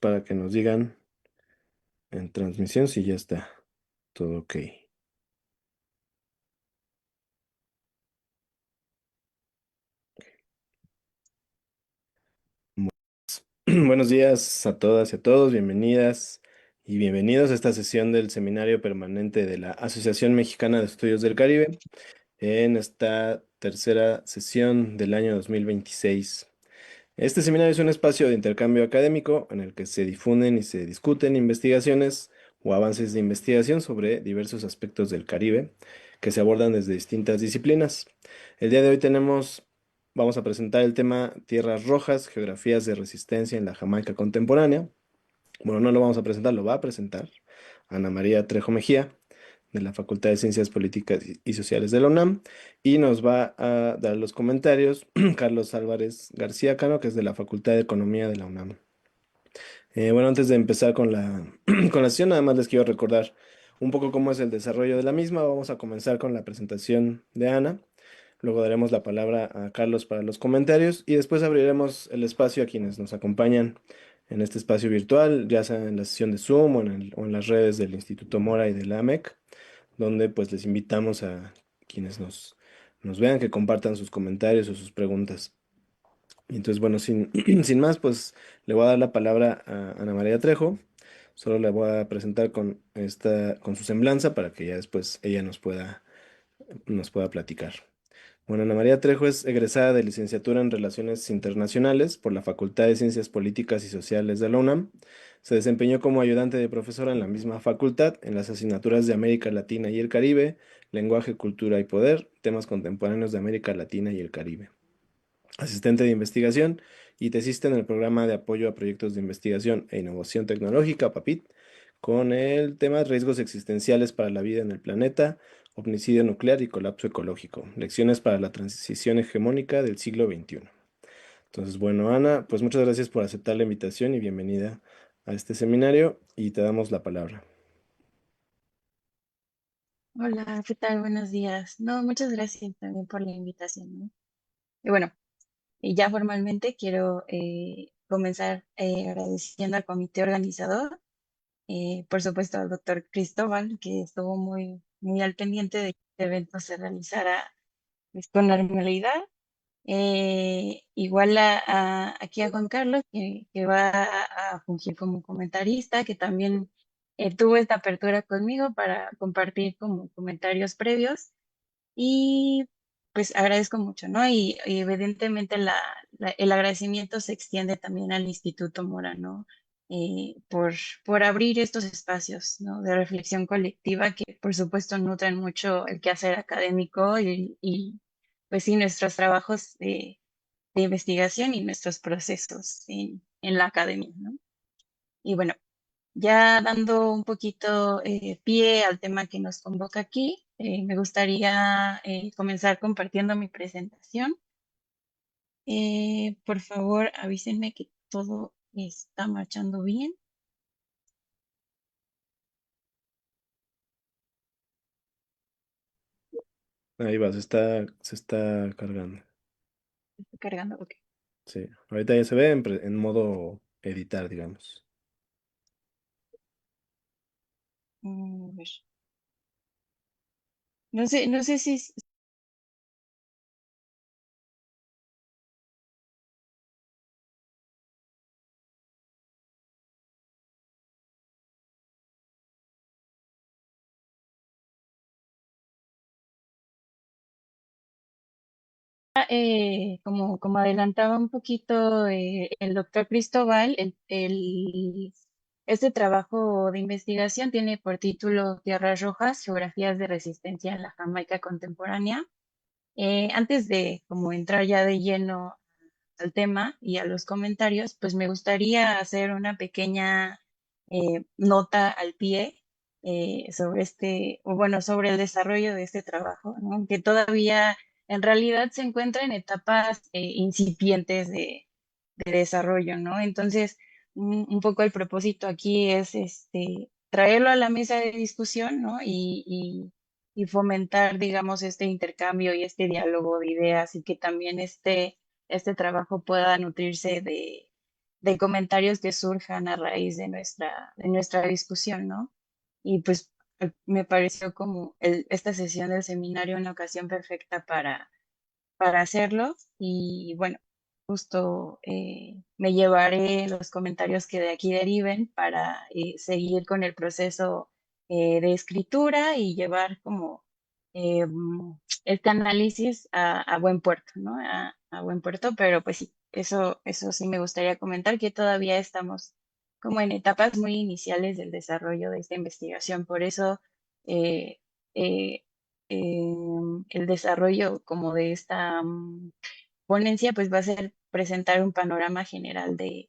para que nos digan en transmisión si ya está todo ok. Bu- Buenos días a todas y a todos, bienvenidas y bienvenidos a esta sesión del Seminario Permanente de la Asociación Mexicana de Estudios del Caribe en esta tercera sesión del año 2026. Este seminario es un espacio de intercambio académico en el que se difunden y se discuten investigaciones o avances de investigación sobre diversos aspectos del Caribe que se abordan desde distintas disciplinas. El día de hoy vamos a presentar el tema Tierras Rojas, geografías de resistencia en la Jamaica contemporánea. Bueno, no lo vamos a presentar, lo va a presentar Ana María Trejo Mejía, de la Facultad de Ciencias Políticas y Sociales de la UNAM, y nos va a dar los comentarios Carlos Álvarez García Cano, que es de la Facultad de Economía de la UNAM. Bueno, antes de empezar con con la sesión, nada más les quiero recordar un poco cómo es el desarrollo de la misma. Vamos a comenzar con la presentación de Ana. Luego daremos la palabra a Carlos para los comentarios y después abriremos el espacio a quienes nos acompañan en este espacio virtual, ya sea en la sesión de Zoom o en las redes del Instituto Mora y de la AMEC, donde pues les invitamos a quienes nos vean que compartan sus comentarios o sus preguntas. Y entonces, bueno, sin más, pues le voy a dar la palabra a Ana María Trejo. Solo le voy a presentar con su semblanza para que ya después ella nos pueda platicar. Bueno, Ana María Trejo es egresada de licenciatura en Relaciones Internacionales por la Facultad de Ciencias Políticas y Sociales de la UNAM. Se desempeñó como ayudante de profesora en la misma facultad en las asignaturas de América Latina y el Caribe, Lenguaje, Cultura y Poder, temas contemporáneos de América Latina y el Caribe. Asistente de investigación y tesista en el programa de apoyo a proyectos de investigación e innovación tecnológica, PAPIT, con el tema Riesgos existenciales para la vida en el planeta, omnicidio nuclear y colapso ecológico. Lecciones para la transición hegemónica del siglo XXI. Entonces, bueno, Ana, pues muchas gracias por aceptar la invitación y bienvenida a este seminario y te damos la palabra. Hola, ¿qué tal? Buenos días. No, muchas gracias también por la invitación, ¿no? Y bueno, y ya formalmente quiero comenzar agradeciendo al comité organizador, por supuesto al doctor Cristóbal, que estuvo muy al pendiente de que este evento se realizara pues, con normalidad. Igual aquí a Juan Carlos, que va a fungir como comentarista, que también tuvo esta apertura conmigo para compartir como comentarios previos. Y pues agradezco mucho, ¿no? Y evidentemente el agradecimiento se extiende también al Instituto Mora, ¿no? Por abrir estos espacios, ¿no? De reflexión colectiva que por supuesto nutren mucho el quehacer académico y pues sí, nuestros trabajos de investigación y nuestros procesos en la academia, ¿no? Y bueno, ya dando un poquito pie al tema que nos convoca aquí, me gustaría comenzar compartiendo mi presentación. Por favor, avísenme que todo está marchando bien. Ahí va, se está cargando. Está cargando, ok. Sí, ahorita ya se ve en modo editar, digamos. A ver. No sé si como adelantaba un poquito el doctor Cristóbal, este trabajo de investigación tiene por título Tierras Rojas, geografías de resistencia en la Jamaica contemporánea. Antes de como entrar ya de lleno al tema y a los comentarios, pues me gustaría hacer una pequeña nota al pie sobre o bueno, sobre el desarrollo de este trabajo, ¿no? Que todavía en realidad se encuentra en etapas incipientes de desarrollo, ¿no? Entonces, un poco el propósito aquí es traerlo a la mesa de discusión, ¿no? Y fomentar, digamos, este intercambio y este diálogo de ideas y que también este trabajo pueda nutrirse de comentarios que surjan a raíz de nuestra discusión, ¿no? Y pues me pareció como esta sesión del seminario una ocasión perfecta para hacerlo. Y bueno, justo me llevaré los comentarios que de aquí deriven para seguir con el proceso de escritura y llevar como este análisis a buen puerto, ¿no? A buen puerto, pero pues sí, eso sí me gustaría comentar, que todavía estamos como en etapas muy iniciales del desarrollo de esta investigación. Por eso eh, eh, el desarrollo como de esta ponencia, pues va a ser presentar un panorama general del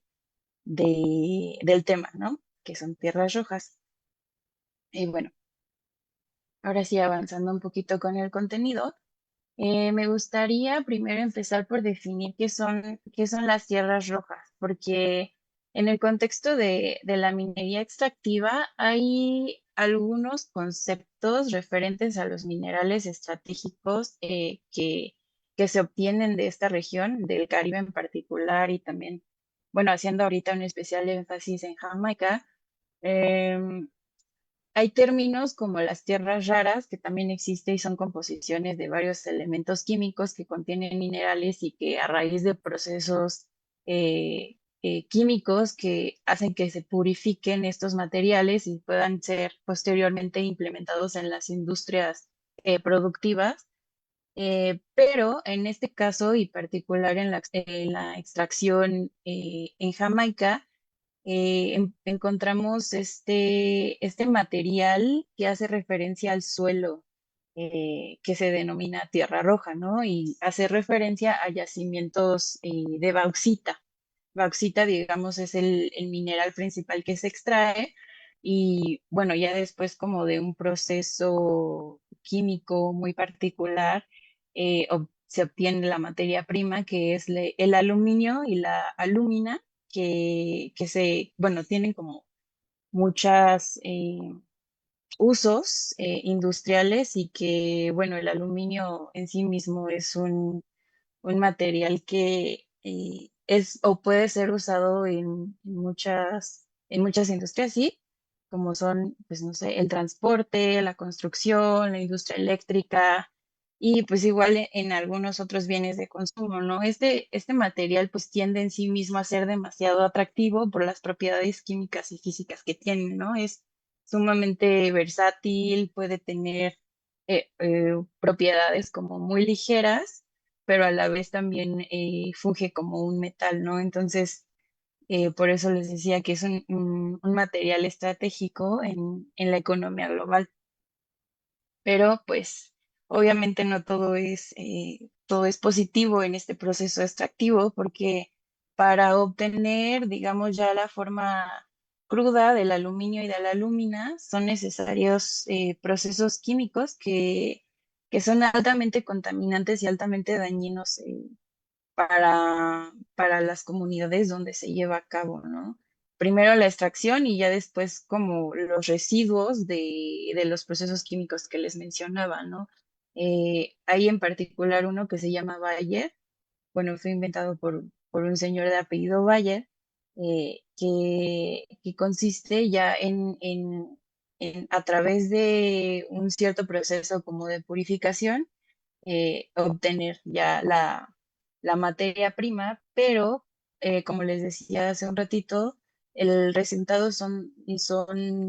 tema, ¿no? Que son tierras rojas. Y bueno, ahora sí, avanzando un poquito con el contenido, me gustaría primero empezar por definir qué son las tierras rojas, porque en el contexto de la minería extractiva hay algunos conceptos referentes a los minerales estratégicos que se obtienen de esta región, del Caribe en particular, y también, bueno, haciendo ahorita un especial énfasis en Jamaica. em, Hay términos como las tierras raras, que también existe y son composiciones de varios elementos químicos que contienen minerales y que a raíz de procesos químicos que hacen que se purifiquen estos materiales y puedan ser posteriormente implementados en las industrias productivas. Pero en este caso y particular en la extracción en Jamaica, encontramos este material que hace referencia al suelo, que se denomina tierra roja, ¿no? Y hace referencia a yacimientos de bauxita. Bauxita, digamos, es el mineral principal que se extrae y bueno, ya después como de un proceso químico muy particular, se obtiene la materia prima que es el aluminio y la alúmina bueno, tienen como muchas usos industriales y que, bueno, el aluminio en sí mismo es un material que es o puede ser usado en muchas industrias, sí, como son, pues no sé, el transporte, la construcción, la industria eléctrica y pues igual en algunos otros bienes de consumo, ¿no? Este material pues tiende en sí mismo a ser demasiado atractivo por las propiedades químicas y físicas que tiene, ¿no? Es sumamente versátil, puede tener propiedades como muy ligeras, pero a la vez también funge como un metal, ¿no? Entonces, por eso les decía que es un material estratégico en la economía global. Pero pues obviamente no todo es positivo en este proceso extractivo, porque para obtener, digamos, ya la forma cruda del aluminio y de la alúmina son necesarios procesos químicos que son altamente contaminantes y altamente dañinos para las comunidades donde se lleva a cabo, ¿no? Primero la extracción y ya después como los residuos de los procesos químicos que les mencionaba, ¿no? Hay en particular uno que se llama Bayer, bueno, fue inventado por un señor de apellido Bayer, que consiste ya a través de un cierto proceso como de purificación, obtener ya la materia prima, pero como les decía hace un ratito, el resultado son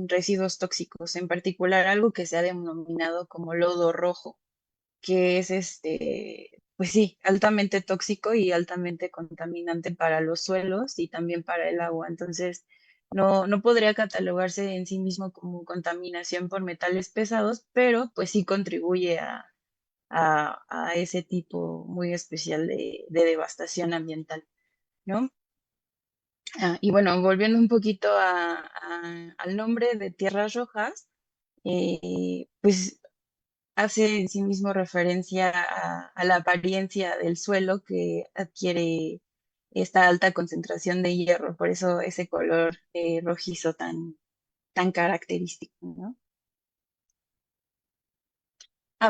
residuos tóxicos, en particular algo que se ha denominado como lodo rojo, que es pues sí, altamente tóxico y altamente contaminante para los suelos y también para el agua. Entonces, no podría catalogarse en sí mismo como contaminación por metales pesados, pero pues sí contribuye a ese tipo muy especial de devastación ambiental, ¿no? Y bueno, volviendo un poquito al nombre de Tierras Rojas, pues hace en sí mismo referencia a la apariencia del suelo que adquiere esta alta concentración de hierro, por eso ese color rojizo tan característico, ¿no?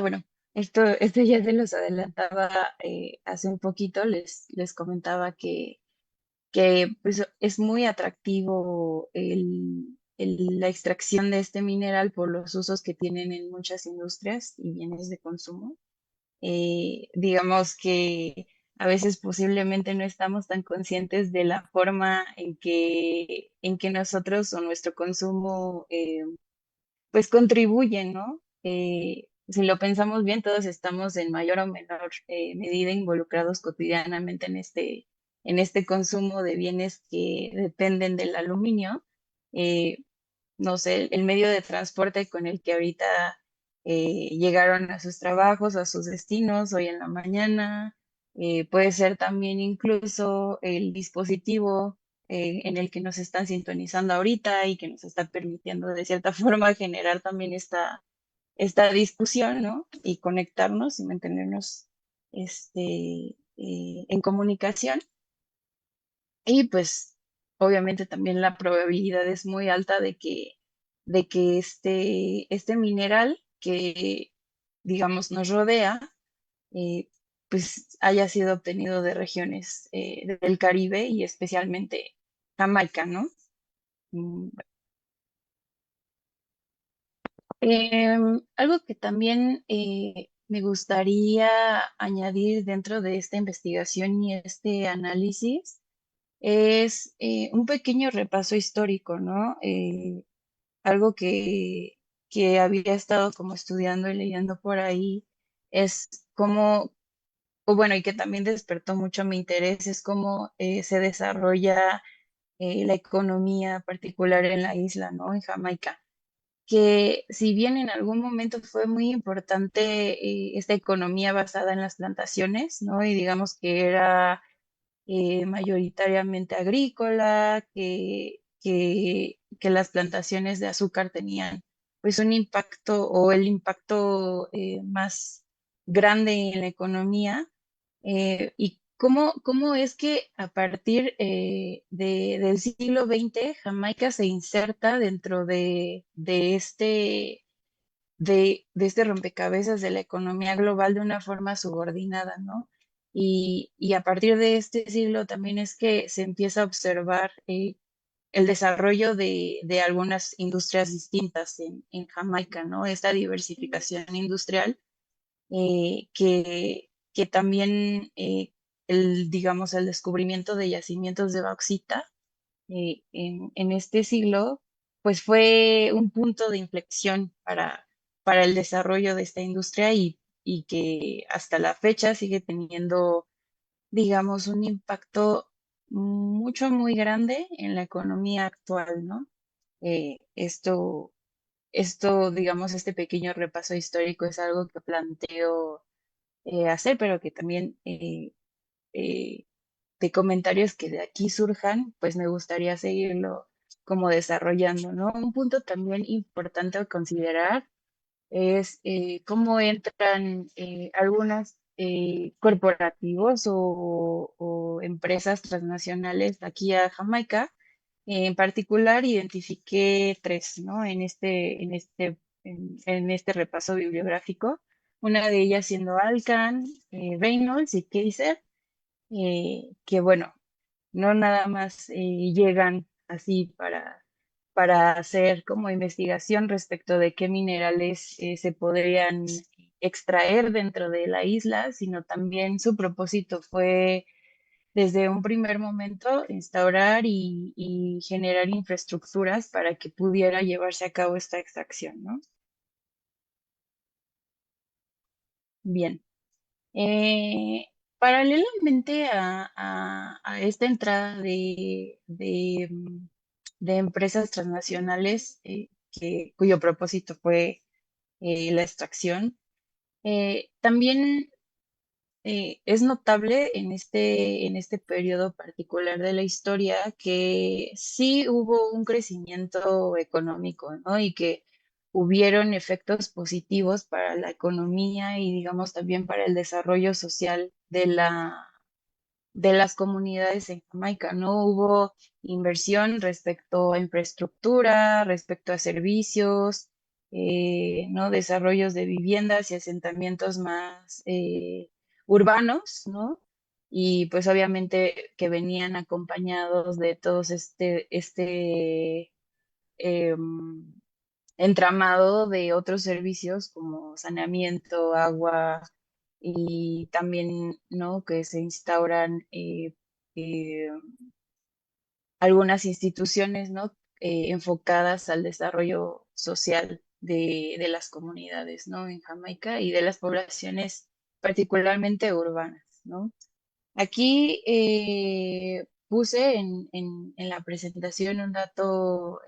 Bueno, esto ya se los adelantaba hace un poquito, les comentaba que pues, es muy atractivo la extracción de este mineral por los usos que tienen en muchas industrias y bienes de consumo. Digamos que a veces posiblemente no estamos tan conscientes de la forma en que nosotros o nuestro consumo pues contribuyen, ¿no? Si lo pensamos bien, todos estamos en mayor o menor medida involucrados cotidianamente en este consumo de bienes que dependen del aluminio. Eh, no sé, el medio de transporte con el que ahorita llegaron a sus trabajos, a sus destinos hoy en la mañana. Puede ser también incluso el dispositivo en el que nos están sintonizando ahorita y que nos está permitiendo de cierta forma generar también esta discusión, ¿no? Y conectarnos y mantenernos en comunicación. Y pues obviamente también la probabilidad es muy alta de que este mineral que, digamos, nos rodea, eh, pues haya sido obtenido de regiones del Caribe y especialmente Jamaica, ¿no? Mm, algo que también me gustaría añadir dentro de esta investigación y este análisis es un pequeño repaso histórico, ¿no? Algo que había estado como estudiando y leyendo por ahí es cómo, o bueno, y que también despertó mucho mi interés, es cómo se desarrolla la economía particular en la isla, ¿no? En Jamaica. Que si bien en algún momento fue muy importante esta economía basada en las plantaciones, ¿no? Y digamos que era mayoritariamente agrícola, que las plantaciones de azúcar tenían pues un impacto o el impacto más grande en la economía. Y cómo es que a partir del siglo XX Jamaica se inserta dentro de este rompecabezas de la economía global de una forma subordinada, ¿no? Y a partir de este siglo también es que se empieza a observar el desarrollo de algunas industrias distintas en Jamaica, ¿no? Esta diversificación industrial que también digamos, el descubrimiento de yacimientos de bauxita en este siglo, pues fue un punto de inflexión para el desarrollo de esta industria y que hasta la fecha sigue teniendo, digamos, un impacto muy grande en la economía actual, ¿no? Esto, digamos, este pequeño repaso histórico es algo que planteo hacer, pero que también eh, de comentarios que de aquí surjan, pues me gustaría seguirlo como desarrollando, ¿no? Un punto también importante a considerar es cómo entran algunas corporativos o empresas transnacionales aquí a Jamaica. En particular, identifiqué tres, ¿no? En este repaso bibliográfico. Una de ellas siendo Alcan, Reynolds y Kaiser, que bueno, no nada más llegan así para hacer como investigación respecto de qué minerales se podrían extraer dentro de la isla, sino también su propósito fue desde un primer momento instaurar y generar infraestructuras para que pudiera llevarse a cabo esta extracción, ¿no? Bien. Eh, Paralelamente a esta entrada de empresas transnacionales cuyo propósito fue la extracción, también es notable en este periodo particular de la historia que sí hubo un crecimiento económico, ¿no? Y que hubieron efectos positivos para la economía y digamos también para el desarrollo social de las comunidades en Jamaica. No hubo inversión respecto a infraestructura, respecto a servicios, ¿no? Desarrollos de viviendas y asentamientos más urbanos, ¿no? y pues obviamente que venían acompañados de todos este em, entramado de otros servicios como saneamiento, agua y también, ¿no? Que se instauran eh, algunas instituciones, ¿no? Enfocadas al desarrollo social de las comunidades, ¿no? En Jamaica y de las poblaciones particularmente urbanas, ¿no? Aquí puse en la presentación un dato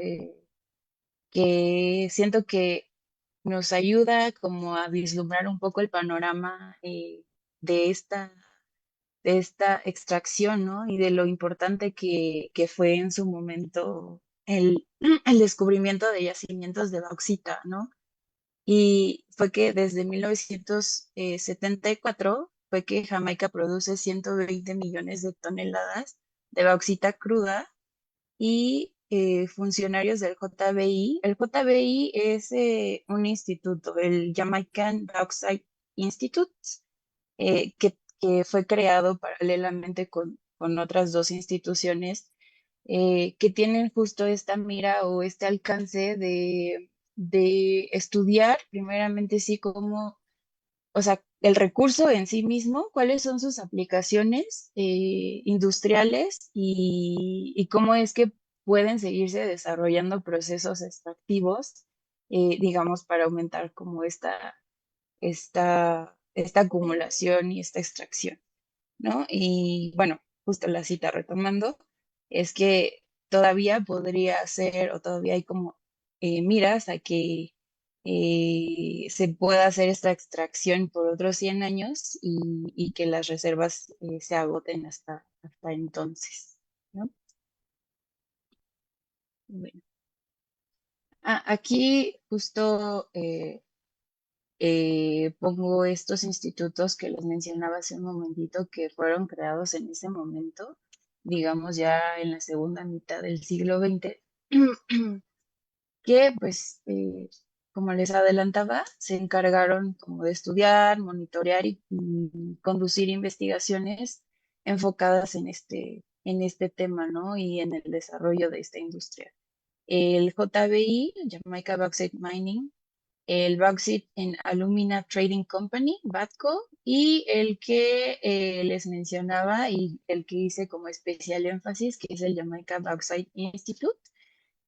que siento que nos ayuda como a vislumbrar un poco el panorama de esta, de esta extracción, ¿no? Y de lo importante que fue en su momento el descubrimiento de yacimientos de bauxita, ¿no? Y fue que desde 1974 fue que Jamaica produce 120 millones de toneladas de bauxita cruda y funcionarios del JBI. El JBI es un instituto, el Jamaican Bauxite Institute, que fue creado paralelamente con otras dos instituciones que tienen justo esta mira o este alcance de estudiar primeramente sí cómo, o sea, el recurso en sí mismo, cuáles son sus aplicaciones industriales y cómo es que pueden seguirse desarrollando procesos extractivos, digamos, para aumentar como esta acumulación y esta extracción, ¿no? Y bueno, justo la cita retomando, es que todavía podría ser o todavía hay como miras a que se pueda hacer esta extracción por otros 100 años y que las reservas se agoten hasta entonces, ¿no? Bueno, aquí justo pongo estos institutos que les mencionaba hace un momentito que fueron creados en ese momento, digamos ya en la segunda mitad del siglo XX, que pues, como les adelantaba, se encargaron como de estudiar, monitorear y conducir investigaciones enfocadas en este tema, ¿no? Y en el desarrollo de esta industria. El JBI, Jamaica Bauxite Mining, el Bauxite and Alumina Trading Company, BATCO, y el que les mencionaba y el que hice como especial énfasis, que es el Jamaica Bauxite Institute,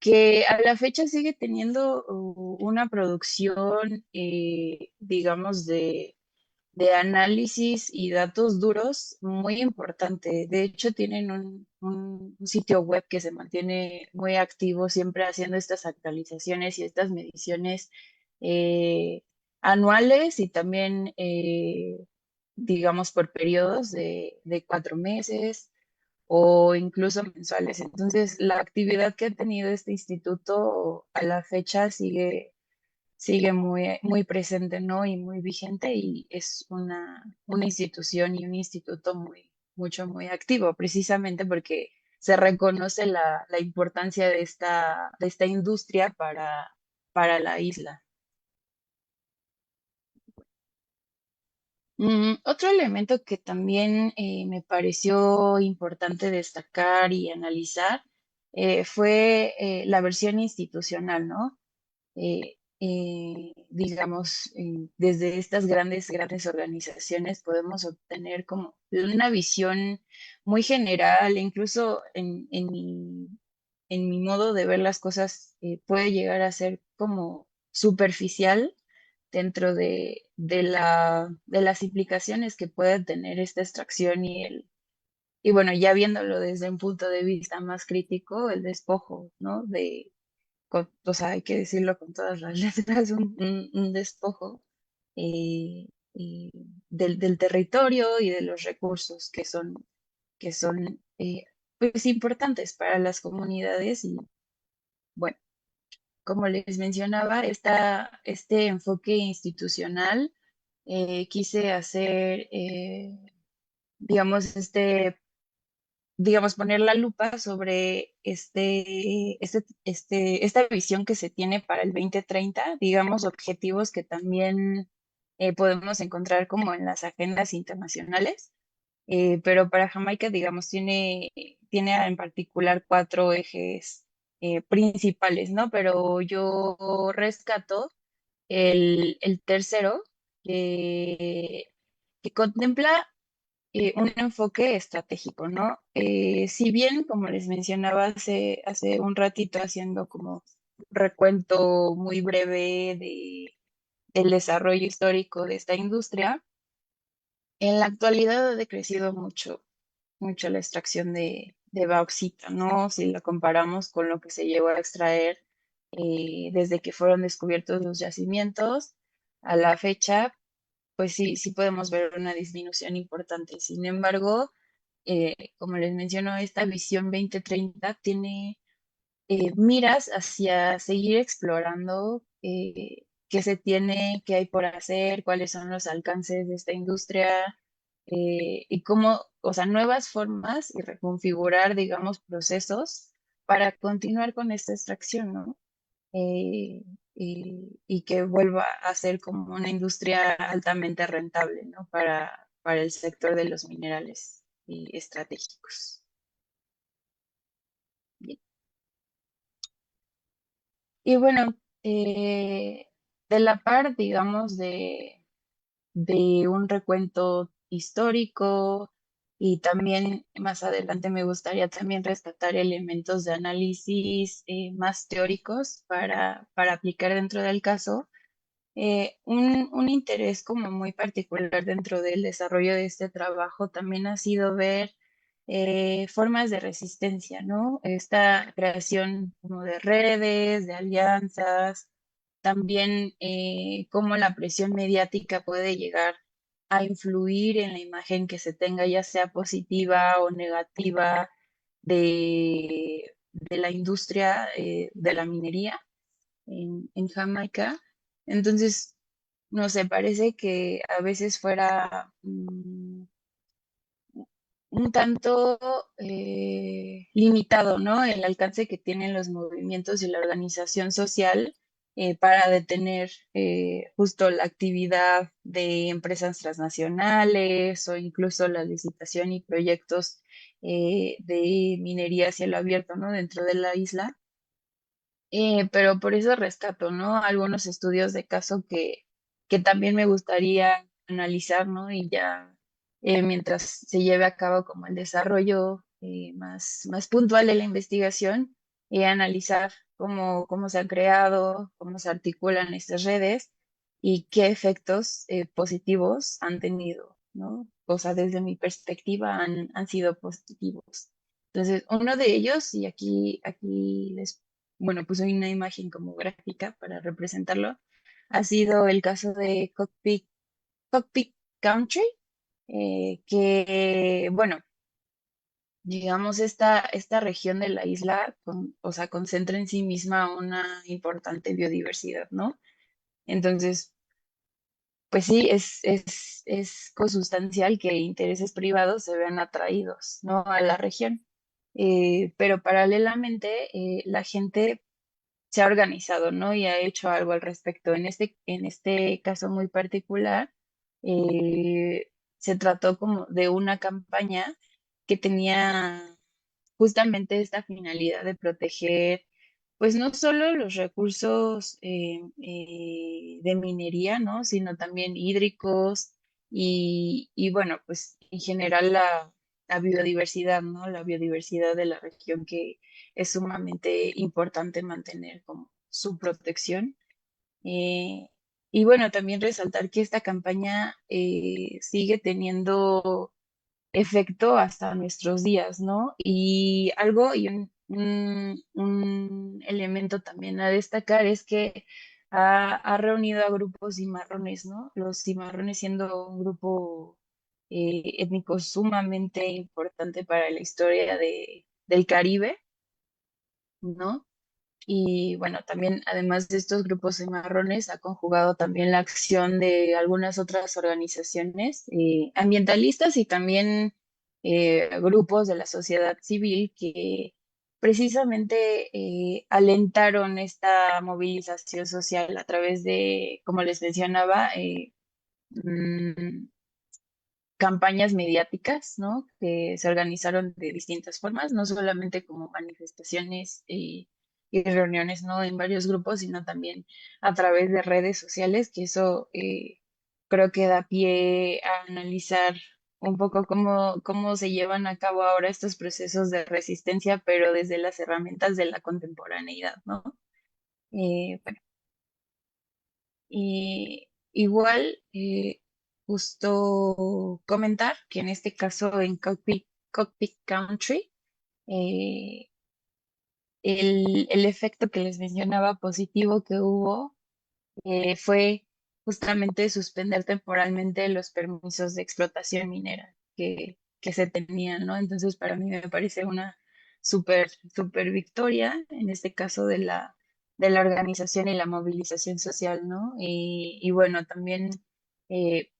que a la fecha sigue teniendo una producción, digamos, de análisis y datos duros muy importante. De hecho, tienen un sitio web que se mantiene muy activo, siempre haciendo estas actualizaciones y estas mediciones eh, anuales y también, digamos, por periodos de 4 meses o incluso mensuales. Entonces, la actividad que ha tenido este instituto a la fecha sigue muy, muy presente, ¿no? Y muy vigente y es una institución y un instituto muy activo, precisamente porque se reconoce la importancia de esta industria para la isla. Otro elemento que también me pareció importante destacar y analizar fue la versión institucional, ¿no? Digamos, desde estas grandes organizaciones podemos obtener como una visión muy general, e incluso en mi modo de ver las cosas, puede llegar a ser como superficial dentro de las implicaciones que puede tener esta extracción y bueno, ya viéndolo desde un punto de vista más crítico, el despojo, ¿no? O sea, hay que decirlo con todas las letras, un despojo eh, eh, del territorio y de los recursos que son pues importantes para las comunidades y bueno, como les mencionaba, este enfoque institucional quise hacer, digamos, digamos, poner la lupa sobre esta visión que se tiene para el 2030, digamos, objetivos que también podemos encontrar como en las agendas internacionales. pero para Jamaica, digamos, tiene en particular cuatro ejes principales, ¿no? Pero yo rescato el tercero, que, que contempla un enfoque estratégico, ¿no? Si bien, como les mencionaba hace un ratito, haciendo como recuento muy breve del desarrollo histórico de esta industria, en la actualidad ha decrecido mucho la extracción de bauxita, ¿no? Si la comparamos con lo que se llegó a extraer desde que fueron descubiertos los yacimientos a la fecha, pues sí podemos ver una disminución importante. Sin embargo, como les menciono, esta visión 2030 tiene miras hacia seguir explorando qué se tiene, qué hay por hacer, cuáles son los alcances de esta industria y cómo, o sea, nuevas formas y reconfigurar, digamos, procesos para continuar con esta extracción, ¿no? Y que vuelva a ser como una industria altamente rentable, ¿no? Para el sector de los minerales estratégicos. Bien. Y bueno, de la par, digamos, de un recuento histórico y también más adelante me gustaría también rescatar elementos de análisis más teóricos para aplicar dentro del caso. Un interés como muy particular dentro del desarrollo de este trabajo también ha sido ver formas de resistencia, ¿no? Esta creación como de redes, de alianzas, también cómo la presión mediática puede llegar a influir en la imagen que se tenga, ya sea positiva o negativa, de la industria de la minería en Jamaica. Entonces, no sé, parece que a veces fuera un tanto limitado, ¿no? El alcance que tienen los movimientos y la organización social para detener justo la actividad de empresas transnacionales o incluso la licitación y proyectos de minería a cielo abierto, ¿no? Dentro de la isla. Pero por eso rescato, ¿no? Algunos estudios de caso que también me gustaría analizar, ¿no? Y ya mientras se lleve a cabo como el desarrollo más puntual de la investigación, analizar cómo se han creado, cómo se articulan estas redes y qué efectos positivos han tenido, ¿no? O sea, desde mi perspectiva han sido positivos. Entonces, uno de ellos, y aquí les bueno, puse una imagen como gráfica para representarlo, ha sido el caso de Cockpit Country, que, bueno, digamos, esta región de la isla, o sea, concentra en sí misma una importante biodiversidad, ¿no? Entonces, pues sí, es consustancial que intereses privados se vean atraídos, ¿no? A la región. Pero paralelamente, la gente se ha organizado, ¿no? Y ha hecho algo al respecto. En este caso muy particular, se trató como de una campaña que tenía justamente esta finalidad de proteger, pues no solo los recursos de minería, ¿no? Sino también hídricos y bueno, pues en general la biodiversidad, ¿no? La biodiversidad de la región que es sumamente importante mantener como su protección. Eh, y bueno, también resaltar que esta campaña sigue teniendo efecto hasta nuestros días, ¿no? Y algo y un elemento también a destacar es que ha reunido a grupos cimarrones, ¿no? Los cimarrones siendo un grupo étnico sumamente importante para la historia del Caribe, ¿no? Y bueno, también además de estos grupos cimarrones, ha conjugado también la acción de algunas otras organizaciones ambientalistas y también grupos de la sociedad civil que precisamente alentaron esta movilización social a través de, como les mencionaba, mm, campañas mediáticas, ¿no? Que se organizaron de distintas formas, no solamente como manifestaciones y reuniones, ¿no? En varios grupos, sino también a través de redes sociales, que eso creo que da pie a analizar un poco cómo se llevan a cabo ahora estos procesos de resistencia, pero desde las herramientas de la contemporaneidad, ¿no? Bueno, y igual, justo comentar que en este caso en Cockpit Country, eh, el efecto que les mencionaba positivo que hubo fue justamente suspender temporalmente los permisos de explotación minera que se tenían, ¿no? Entonces, para mí me parece una súper victoria, en este caso de la organización y la movilización social, ¿no? Y bueno, también eh,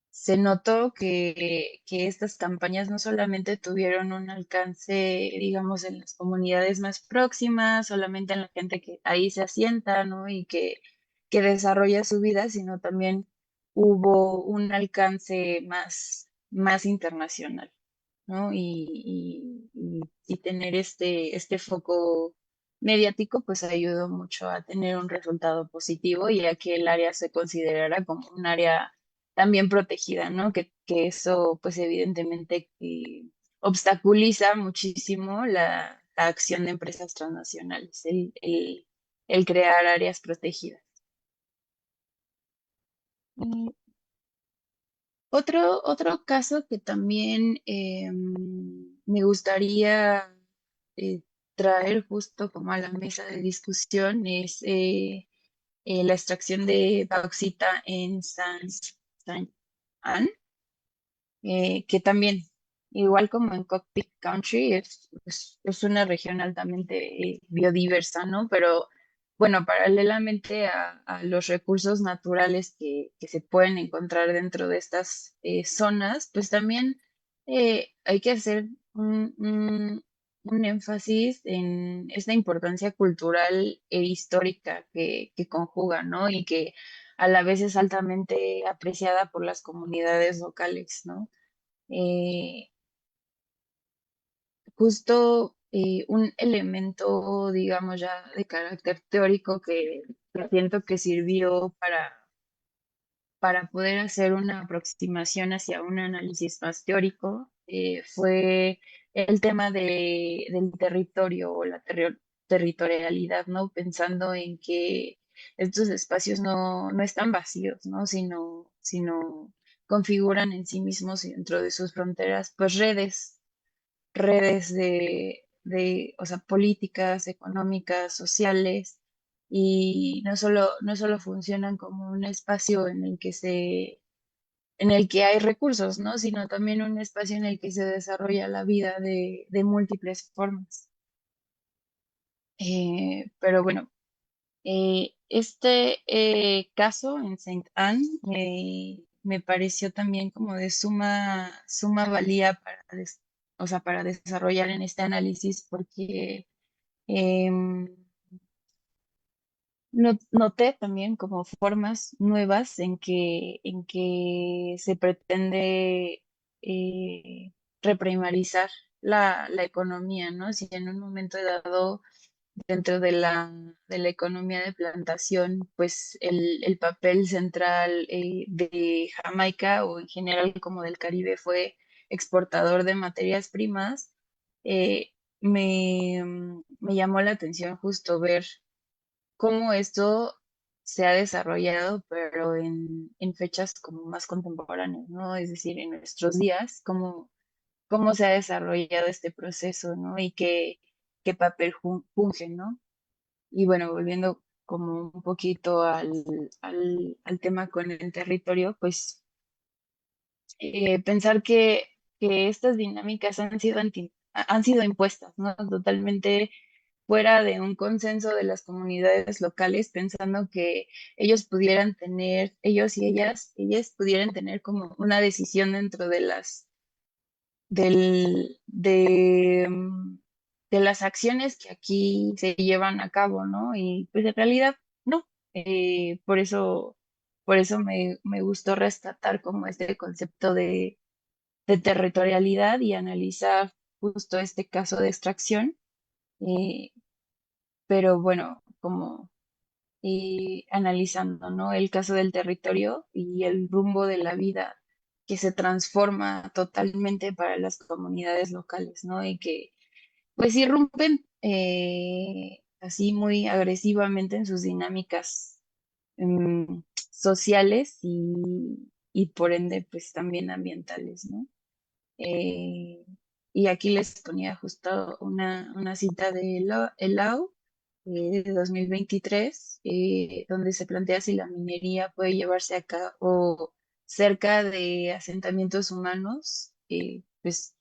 se notó que estas campañas no solamente tuvieron un alcance, digamos, en las comunidades más próximas, solamente en la gente que ahí se asienta, ¿no? Y que desarrolla su vida, sino también hubo un alcance más internacional, ¿no? Y tener este foco mediático, pues ayudó mucho a tener un resultado positivo y a que el área se considerara como un área también protegida, ¿no? Que eso, pues evidentemente obstaculiza muchísimo la acción de empresas transnacionales, el crear áreas protegidas. Y otro caso que también me gustaría eh, traer justo como a la mesa de discusión es la extracción de bauxita en San Ann, que también, igual como en Cockpit Country, es una región altamente biodiversa, ¿no? Pero bueno, paralelamente a los recursos naturales que se pueden encontrar dentro de estas zonas, pues también hay que hacer un énfasis en esta importancia cultural e histórica que conjuga, ¿no? Y que a la vez es altamente apreciada por las comunidades locales, ¿no? Eh, justo un elemento, digamos, ya de carácter teórico que siento que sirvió para poder hacer una aproximación hacia un análisis más teórico, fue el tema del territorio o la territorialidad, ¿no? Pensando en que estos espacios no están vacíos, ¿no? Sino configuran en sí mismos y dentro de sus fronteras, pues redes o sea, políticas, económicas, sociales, y no solo funcionan como un espacio en el que hay recursos, ¿no? Sino también un espacio en el que se desarrolla la vida de múltiples formas. Pero bueno, este caso en Saint Anne me pareció también como de suma valía o sea, para desarrollar en este análisis porque em, noté también como formas nuevas en que se pretende eh, reprimarizar la economía, ¿no? Si en un momento dado dentro de la economía de plantación, pues el papel central de Jamaica o en general como del Caribe fue exportador de materias primas, eh, me llamó la atención justo ver cómo esto se ha desarrollado, pero en fechas como más contemporáneas, ¿no? Es decir, en nuestros días, cómo se ha desarrollado este proceso, ¿no? Y qué papel funge, ¿no? Y bueno, volviendo como un poquito al tema con el territorio, pues pensar que estas dinámicas han sido impuestas, ¿no? Totalmente fuera de un consenso de las comunidades locales, pensando que ellos y ellas pudieran tener como una decisión dentro de las acciones que aquí se llevan a cabo, ¿no? Y pues en realidad no. Por eso por eso me gustó rescatar como este concepto de territorialidad y analizar justo este caso de extracción. eh, pero bueno, como analizando, ¿no? El caso del territorio y el rumbo de la vida que se transforma totalmente para las comunidades locales, ¿no? Y que pues irrumpen así muy agresivamente en sus dinámicas sociales y por ende pues también ambientales, ¿no? Eh, y aquí les ponía justo una cita de Elau de 2023, donde se plantea si la minería puede llevarse a cabo cerca de asentamientos humanos, pues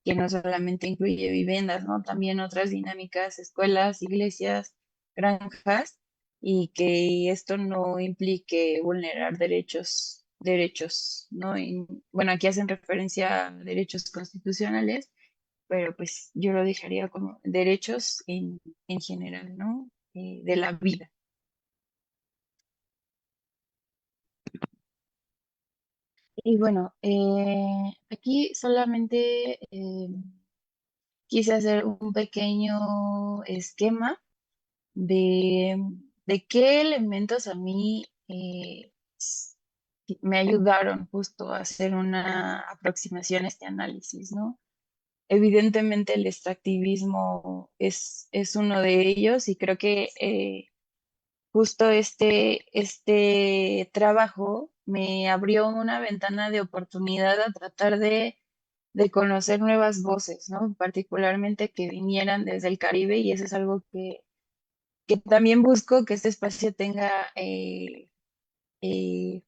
que no solamente incluye viviendas, ¿no? También otras dinámicas, escuelas, iglesias, granjas, y que esto no implique vulnerar derechos, ¿no? Y, bueno, aquí hacen referencia a derechos constitucionales, pero pues yo lo dejaría como derechos en general, ¿no? De la vida. Y bueno, aquí solamente quise hacer un pequeño esquema de, de qué elementos a mí me ayudaron justo a hacer una aproximación a este análisis, ¿no? Evidentemente el extractivismo es uno de ellos y creo que justo este trabajo me abrió una ventana de oportunidad a tratar de conocer nuevas voces, ¿no? Particularmente que vinieran desde el Caribe y eso es algo que también busco que este espacio tenga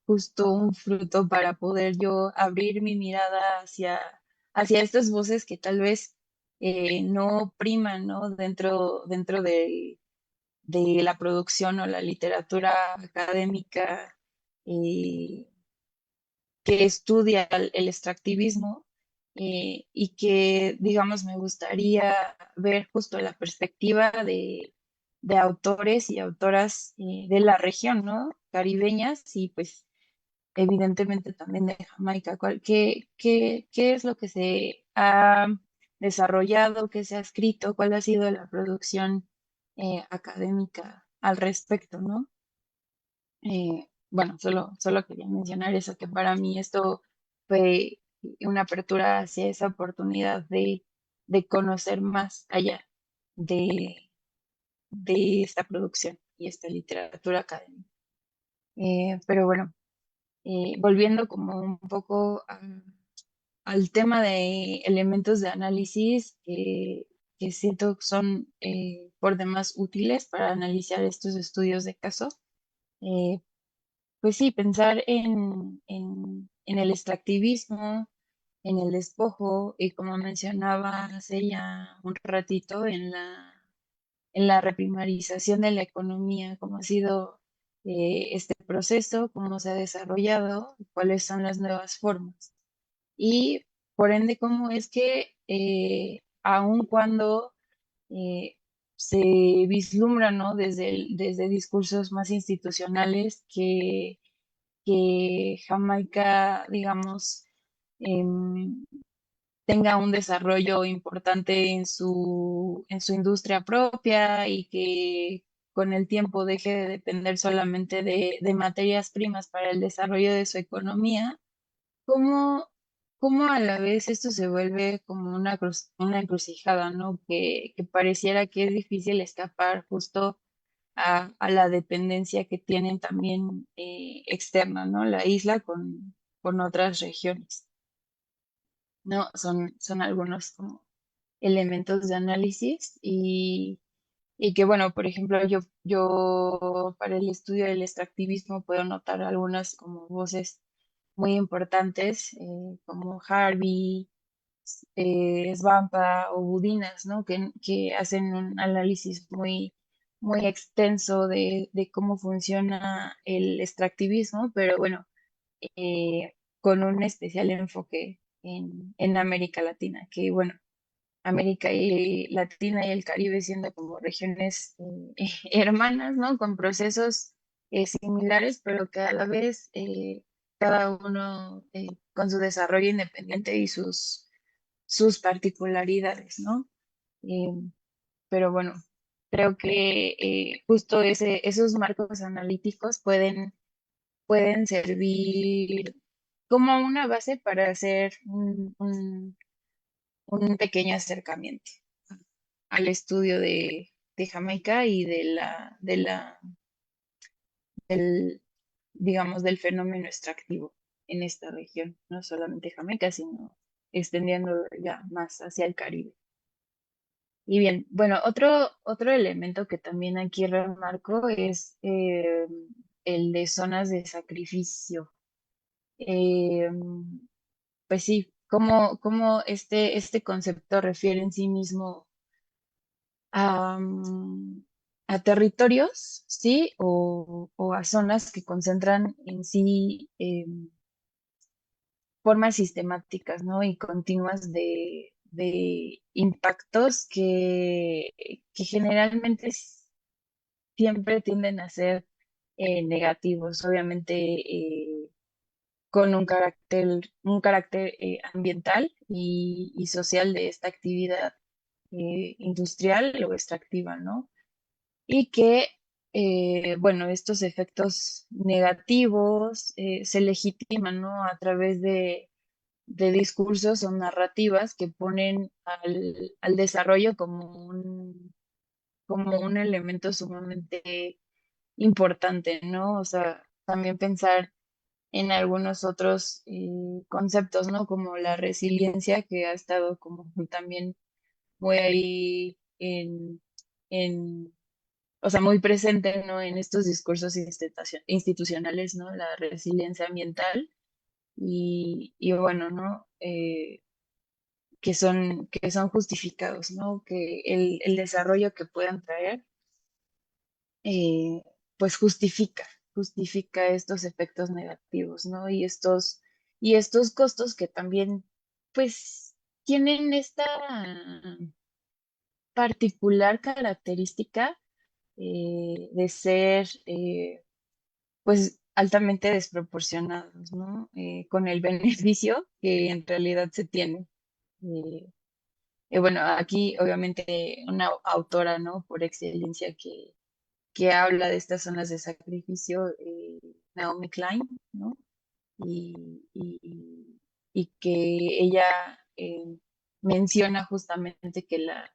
justo un fruto para poder yo abrir mi mirada hacia estas voces que tal vez no priman, ¿no? Dentro de la producción o la literatura académica eh, que estudia el extractivismo y que, digamos, me gustaría ver justo la perspectiva de autores y autoras de la región, ¿no? Caribeñas y pues evidentemente también de Jamaica. ¿Qué es lo que se ha desarrollado, qué se ha escrito, cuál ha sido la producción académica al respecto, ¿no? Bueno, solo quería mencionar eso, que para mí esto fue una apertura hacia esa oportunidad de conocer más allá de, de esta producción y esta literatura académica. Pero bueno, volviendo como un poco al tema de elementos de análisis que siento que son por demás útiles para analizar estos estudios de caso. eh, Pues sí, pensar en el extractivismo, en el despojo y como mencionaba hace ya un ratito, en la reprimarización de la economía, cómo ha sido este proceso, cómo se ha desarrollado, cuáles son las nuevas formas. Y por ende, cómo es que aun cuando eh, se vislumbra, ¿no? Desde discursos más institucionales que Jamaica, digamos, em, tenga un desarrollo importante en su industria propia y que con el tiempo deje de depender solamente de materias primas para el desarrollo de su economía, ¿cómo, cómo a la vez esto se vuelve como una encrucijada, ¿no? Que pareciera que es difícil escapar justo a la dependencia que tienen también externa, ¿no? La isla con otras regiones, ¿no? Son algunos como elementos de análisis y que, bueno, por ejemplo, yo para el estudio del extractivismo puedo notar algunas como voces muy importantes, como Harvey, Svampa o Budinas, ¿no? Que hacen un análisis muy extenso de cómo funciona el extractivismo, pero bueno, con un especial enfoque en América Latina, que bueno, América y Latina y el Caribe siendo como regiones hermanas, ¿no? Con procesos similares, pero que a la vez cada uno con su desarrollo independiente y sus particularidades, ¿no? Eh, pero bueno, creo que justo esos marcos analíticos pueden servir como una base para hacer un pequeño acercamiento al estudio de Jamaica y del, digamos, del fenómeno extractivo en esta región, no solamente Jamaica, sino extendiendo ya más hacia el Caribe. Y bien, bueno, otro elemento que también aquí remarco es el de zonas de sacrificio. Eh, pues sí, cómo este concepto refiere en sí mismo a, a territorios, ¿sí? O a zonas que concentran en sí formas sistemáticas, ¿no? Y continuas de impactos que generalmente siempre tienden a ser negativos, obviamente con un carácter ambiental y social de esta actividad industrial o extractiva, ¿no? Y que, bueno, estos efectos negativos se legitiman, ¿no? A través de discursos o narrativas que ponen al desarrollo como un elemento sumamente importante, ¿no? O sea, también pensar en algunos otros conceptos, ¿no? Como la resiliencia, que ha estado como también muy ahí en, o sea, muy presente, ¿no? En estos discursos institucionales, ¿no? La resiliencia ambiental y bueno, ¿no? Que son justificados, ¿no? Que el desarrollo que puedan traer, eh, pues justifica estos efectos negativos, ¿no? Y estos costos que también, pues, tienen esta particular característica de ser, pues, altamente desproporcionados, ¿no? Con el beneficio que en realidad se tiene. Eh, bueno, aquí obviamente una autora, ¿no? Por excelencia que habla de estas zonas de sacrificio, Naomi Klein, ¿no? Y que ella menciona justamente que la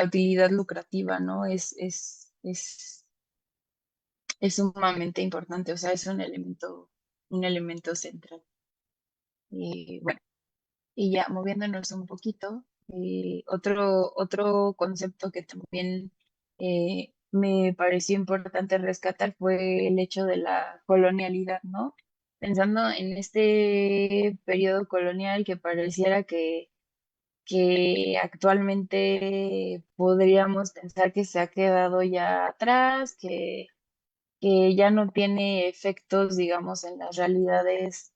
utilidad lucrativa, ¿no? Es sumamente importante, o sea, es un elemento central. Bueno, y ya moviéndonos un poquito, otro concepto que también me pareció importante rescatar fue el hecho de la colonialidad, ¿no? Pensando en este periodo colonial que pareciera que actualmente podríamos pensar que se ha quedado ya atrás, que ya no tiene efectos, digamos, en las realidades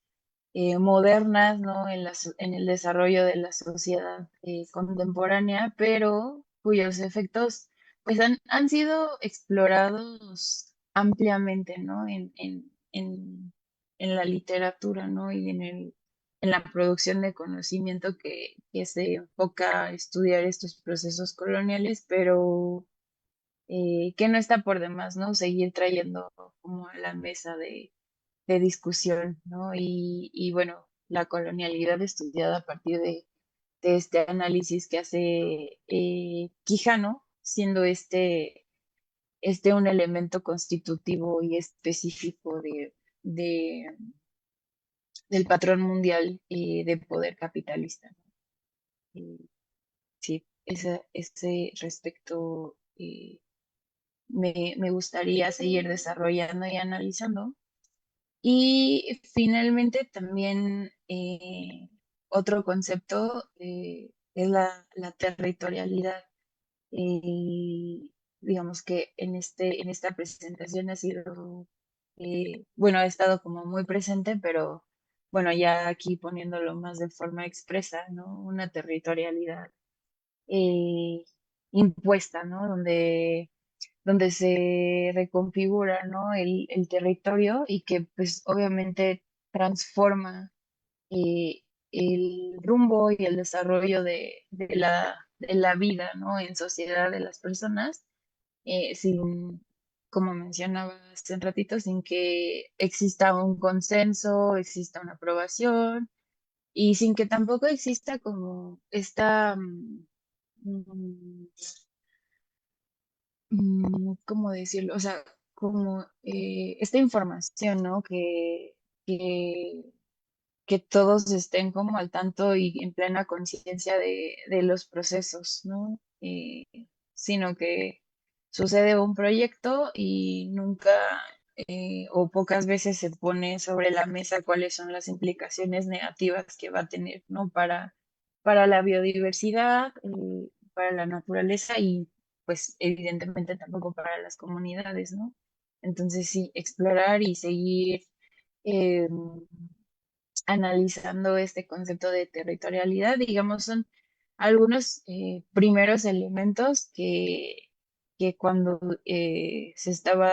modernas, ¿no? En el desarrollo de la sociedad contemporánea, pero cuyos efectos pues han sido explorados ampliamente, ¿no? En la literatura, ¿no? Y en la producción de conocimiento que se enfoca a estudiar estos procesos coloniales, pero que no está por demás, ¿no? Seguir trayendo como a la mesa de discusión, ¿no? Y bueno, la colonialidad estudiada a partir de este análisis que hace Quijano, siendo este un elemento constitutivo y específico de- del patrón mundial de poder capitalista, ¿no? Sí, ese respecto me gustaría seguir desarrollando y analizando. Y finalmente también otro concepto es la territorialidad. Eh, digamos que en esta presentación ha sido, bueno, ha estado como muy presente, pero bueno, ya aquí poniéndolo más de forma expresa, ¿no? Una territorialidad eh, impuesta, ¿no? Donde donde se reconfigura, ¿no? El territorio y que pues obviamente transforma eh, el rumbo y el desarrollo de la vida, ¿no? En sociedad de las personas, sin, como mencionaba hace un ratito, sin que exista un consenso, exista una aprobación y sin que tampoco exista como esta, mm, ¿cómo decirlo? O sea, como esta información, ¿no? Que que todos estén como al tanto y en plena conciencia de los procesos, ¿no? Sino que sucede un proyecto y nunca o pocas veces se pone sobre la mesa cuáles son las implicaciones negativas que va a tener, ¿no? Para la biodiversidad, para la naturaleza y pues evidentemente tampoco para las comunidades, ¿no? Entonces sí, explorar y seguir eh, analizando este concepto de territorialidad, digamos, son algunos primeros elementos que cuando se estaba,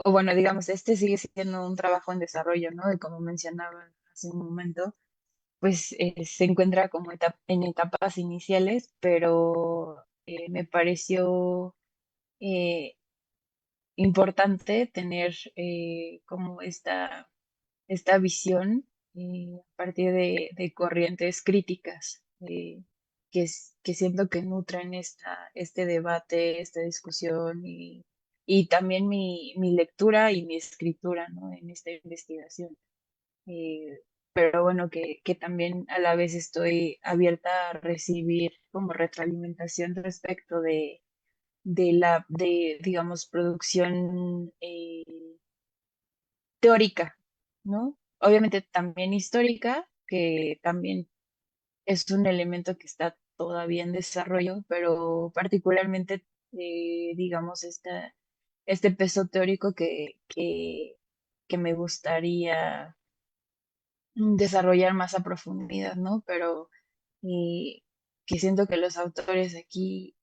o bueno, digamos, este sigue siendo un trabajo en desarrollo, ¿no? Y como mencionaba hace un momento, pues se encuentra como en etapas iniciales, pero me pareció eh, importante tener como esta visión a partir de corrientes críticas que siento que nutren este debate, esta discusión y también mi lectura y mi escritura, ¿no? En esta investigación. Pero bueno, que también a la vez estoy abierta a recibir como retroalimentación respecto digamos, producción teórica, ¿no? Obviamente también histórica, que también es un elemento que está todavía en desarrollo, pero particularmente, digamos, este peso teórico que me gustaría desarrollar más a profundidad, ¿no? Pero eh, que siento que los autores aquí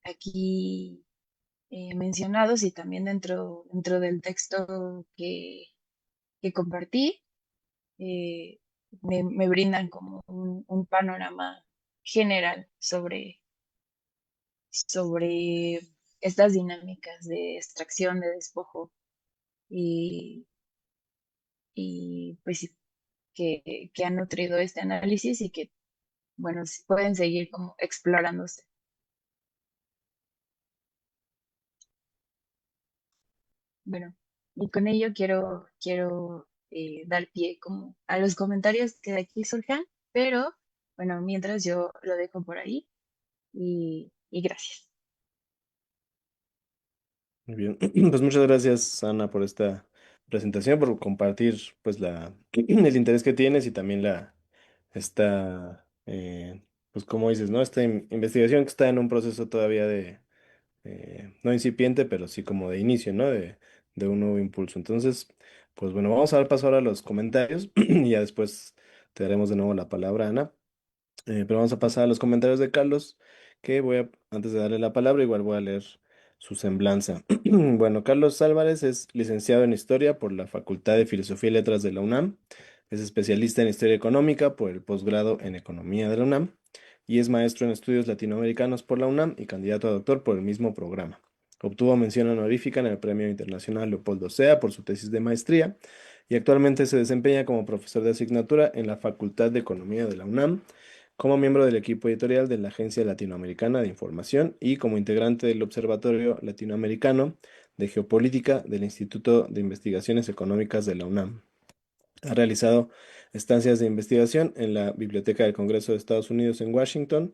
mencionados y también dentro del texto que compartí, eh, me brindan como un panorama general sobre estas dinámicas de extracción, de despojo y, y pues sí, que han nutrido este análisis y que, bueno, pueden seguir como explorándose. Bueno, y con ello quiero dar pie como a los comentarios que de aquí surjan, pero bueno, mientras yo lo dejo por ahí y gracias. Muy bien, pues muchas gracias, Ana, por esta presentación, por compartir pues el interés que tienes y también esta, pues como dices, ¿no? Esta investigación que está en un proceso todavía no incipiente, pero sí como de inicio, ¿no? De un nuevo impulso. Entonces, pues bueno, vamos a dar paso ahora a los comentarios y ya después te daremos de nuevo la palabra, Ana. Pero vamos a pasar a los comentarios de Carlos, antes de darle la palabra, igual voy a leer su semblanza. Bueno, Carlos Álvarez es licenciado en Historia por la Facultad de Filosofía y Letras de la UNAM, es especialista en Historia Económica por el posgrado en Economía de la UNAM y es maestro en Estudios Latinoamericanos por la UNAM y candidato a doctor por el mismo programa. Obtuvo mención honorífica en el Premio Internacional Leopoldo Sea por su tesis de maestría y actualmente se desempeña como profesor de asignatura en la Facultad de Economía de la UNAM, como miembro del equipo editorial de la Agencia Latinoamericana de Información y como integrante del Observatorio Latinoamericano de Geopolítica del Instituto de Investigaciones Económicas de la UNAM. Ha realizado estancias de investigación en la Biblioteca del Congreso de Estados Unidos en Washington,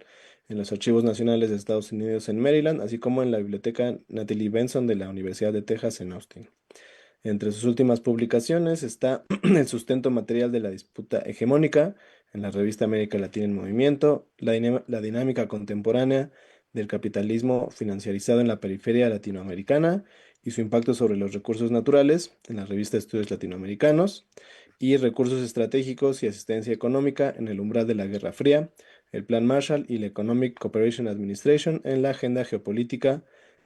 en los Archivos Nacionales de Estados Unidos en Maryland, así como en la Biblioteca Natalie Benson de la Universidad de Texas en Austin. Entre sus últimas publicaciones está El sustento material de la disputa hegemónica en la revista América Latina en Movimiento, La dinámica contemporánea del capitalismo financiarizado en la periferia latinoamericana y su impacto sobre los recursos naturales en la revista Estudios Latinoamericanos, y Recursos estratégicos y asistencia económica en el umbral de la Guerra Fría, el Plan Marshall y la Economic Cooperation Administration en la agenda geopolítica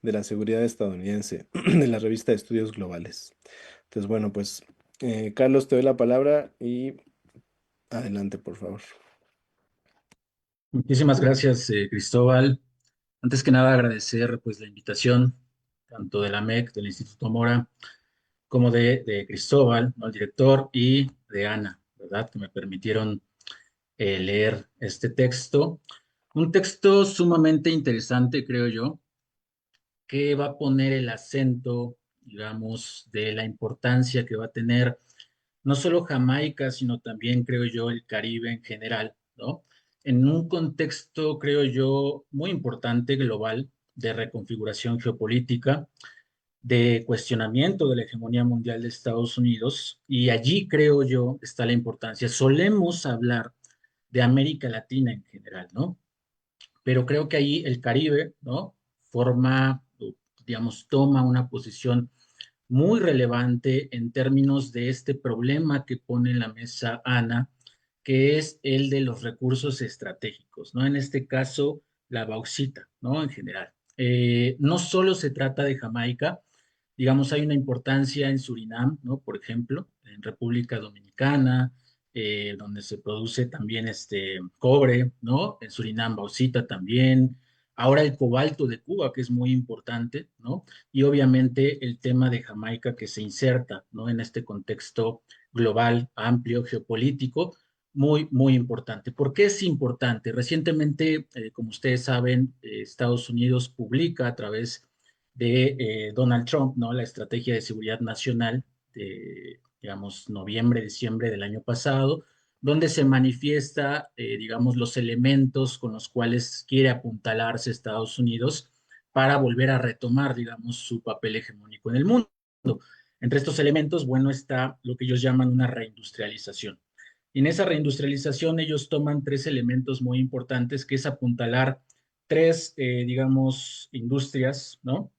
de la seguridad estadounidense, de la revista de Estudios Globales. Entonces, bueno, pues, Carlos, te doy la palabra y adelante, por favor. Muchísimas gracias, Cristóbal. Antes que nada, agradecer pues la invitación tanto de la MEC, del Instituto Mora, como de Cristóbal, ¿no?, el director, y de Ana, ¿verdad?, que me permitieron leer este texto. Un texto sumamente interesante, creo yo, que va a poner el acento, digamos, de la importancia que va a tener no solo Jamaica, sino también, creo yo, el Caribe en general, ¿no? En un contexto, creo yo, muy importante, global, de reconfiguración geopolítica, de cuestionamiento de la hegemonía mundial de Estados Unidos, y allí, creo yo, está la importancia. Solemos hablar de América Latina en general, ¿no? Pero creo que ahí el Caribe, ¿no?, forma, digamos, toma una posición muy relevante en términos de este problema que pone en la mesa Ana, que es el de los recursos estratégicos, ¿no? En este caso, la bauxita, ¿no? En general. No solo se trata de Jamaica, digamos, hay una importancia en Surinam, ¿no? Por ejemplo, en República Dominicana, donde se produce también este cobre, ¿no? En Surinam, bauxita también. Ahora el cobalto de Cuba, que es muy importante, ¿no? Y obviamente el tema de Jamaica que se inserta, ¿no?, en este contexto global, amplio, geopolítico, muy, muy importante. ¿Por qué es importante? Recientemente, como ustedes saben, Estados Unidos publica a través de Donald Trump, ¿no?, la estrategia de seguridad nacional de, digamos, noviembre, diciembre del año pasado, donde se manifiesta, digamos, los elementos con los cuales quiere apuntalarse Estados Unidos para volver a retomar, digamos, su papel hegemónico en el mundo. Entre estos elementos, bueno, está lo que ellos llaman una reindustrialización. Y en esa reindustrialización ellos toman tres elementos muy importantes, que es apuntalar tres, digamos, industrias, ¿no?,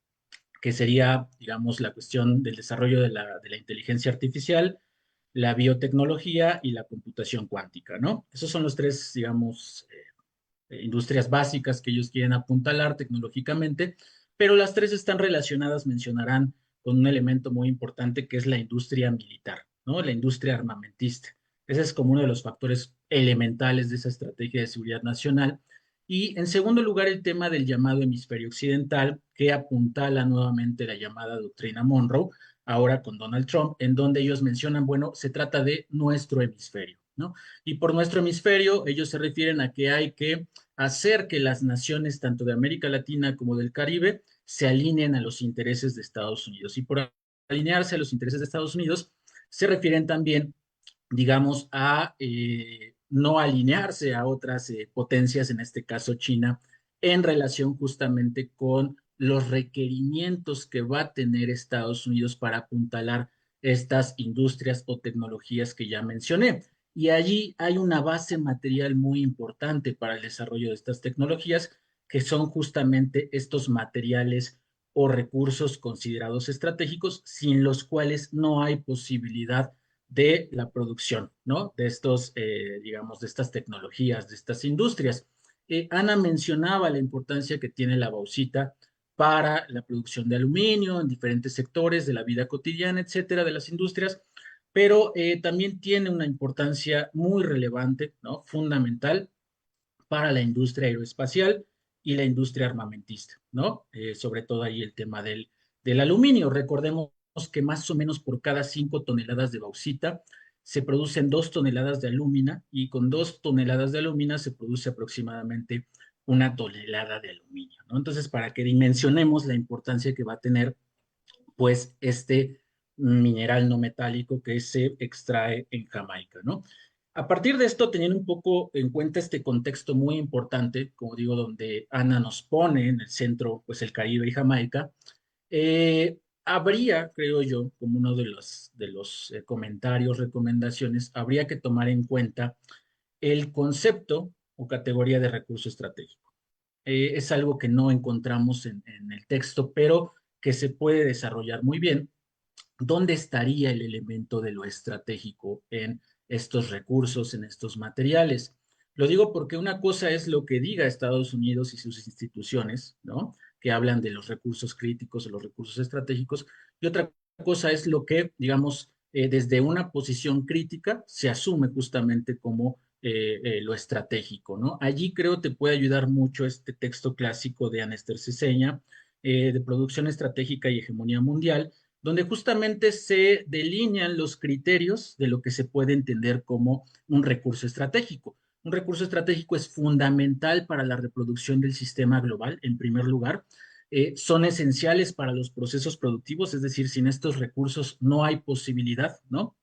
que sería, digamos, la cuestión del desarrollo de la inteligencia artificial, la biotecnología y la computación cuántica, ¿no? Esos son los tres, digamos, industrias básicas que ellos quieren apuntalar tecnológicamente, pero las tres están relacionadas, mencionarán, con un elemento muy importante que es la industria militar, ¿no? La industria armamentista. Ese es como uno de los factores elementales de esa estrategia de seguridad nacional. Y en segundo lugar, el tema del llamado hemisferio occidental, que apuntala nuevamente la llamada doctrina Monroe, ahora con Donald Trump, en donde ellos mencionan, bueno, se trata de nuestro hemisferio, ¿no? Y por nuestro hemisferio, ellos se refieren a que hay que hacer que las naciones, tanto de América Latina como del Caribe, se alineen a los intereses de Estados Unidos. Y por alinearse a los intereses de Estados Unidos, se refieren también, digamos, a no alinearse a otras potencias, en este caso China, en relación justamente con los requerimientos que va a tener Estados Unidos para apuntalar estas industrias o tecnologías que ya mencioné. Y allí hay una base material muy importante para el desarrollo de estas tecnologías, que son justamente estos materiales o recursos considerados estratégicos, sin los cuales no hay posibilidad de la producción, ¿no?, de estos, digamos, de estas tecnologías, de estas industrias. Ana mencionaba la importancia que tiene la bauxita para la producción de aluminio en diferentes sectores de la vida cotidiana, etcétera, de las industrias, pero también tiene una importancia muy relevante, ¿no?, fundamental para la industria aeroespacial y la industria armamentista, ¿no? Sobre todo ahí el tema del aluminio. Recordemos que más o menos por cada 5 toneladas de bauxita se producen 2 toneladas de alúmina, y con 2 toneladas de alúmina se produce aproximadamente 1 tonelada de aluminio, ¿no? Entonces, para que dimensionemos la importancia que va a tener, pues, este mineral no metálico que se extrae en Jamaica, ¿no? A partir de esto, teniendo un poco en cuenta este contexto muy importante, como digo, donde Ana nos pone en el centro, pues, el Caribe y Jamaica, habría, creo yo, como uno de los comentarios, recomendaciones, habría que tomar en cuenta el concepto o categoría de recurso estratégico. Es algo que no encontramos en el texto, pero que se puede desarrollar muy bien. ¿Dónde estaría el elemento de lo estratégico en estos recursos, en estos materiales? Lo digo porque una cosa es lo que diga Estados Unidos y sus instituciones, ¿no?, que hablan de los recursos críticos o los recursos estratégicos, y otra cosa es lo que, digamos, desde una posición crítica se asume justamente como lo estratégico, ¿no? Allí creo te puede ayudar mucho este texto clásico de Anester Ceseña, de producción estratégica y hegemonía mundial, donde justamente se delinean los criterios de lo que se puede entender como un recurso estratégico. Un recurso estratégico es fundamental para la reproducción del sistema global, en primer lugar. Son esenciales para los procesos productivos, es decir, sin estos recursos no hay posibilidad, ¿no?,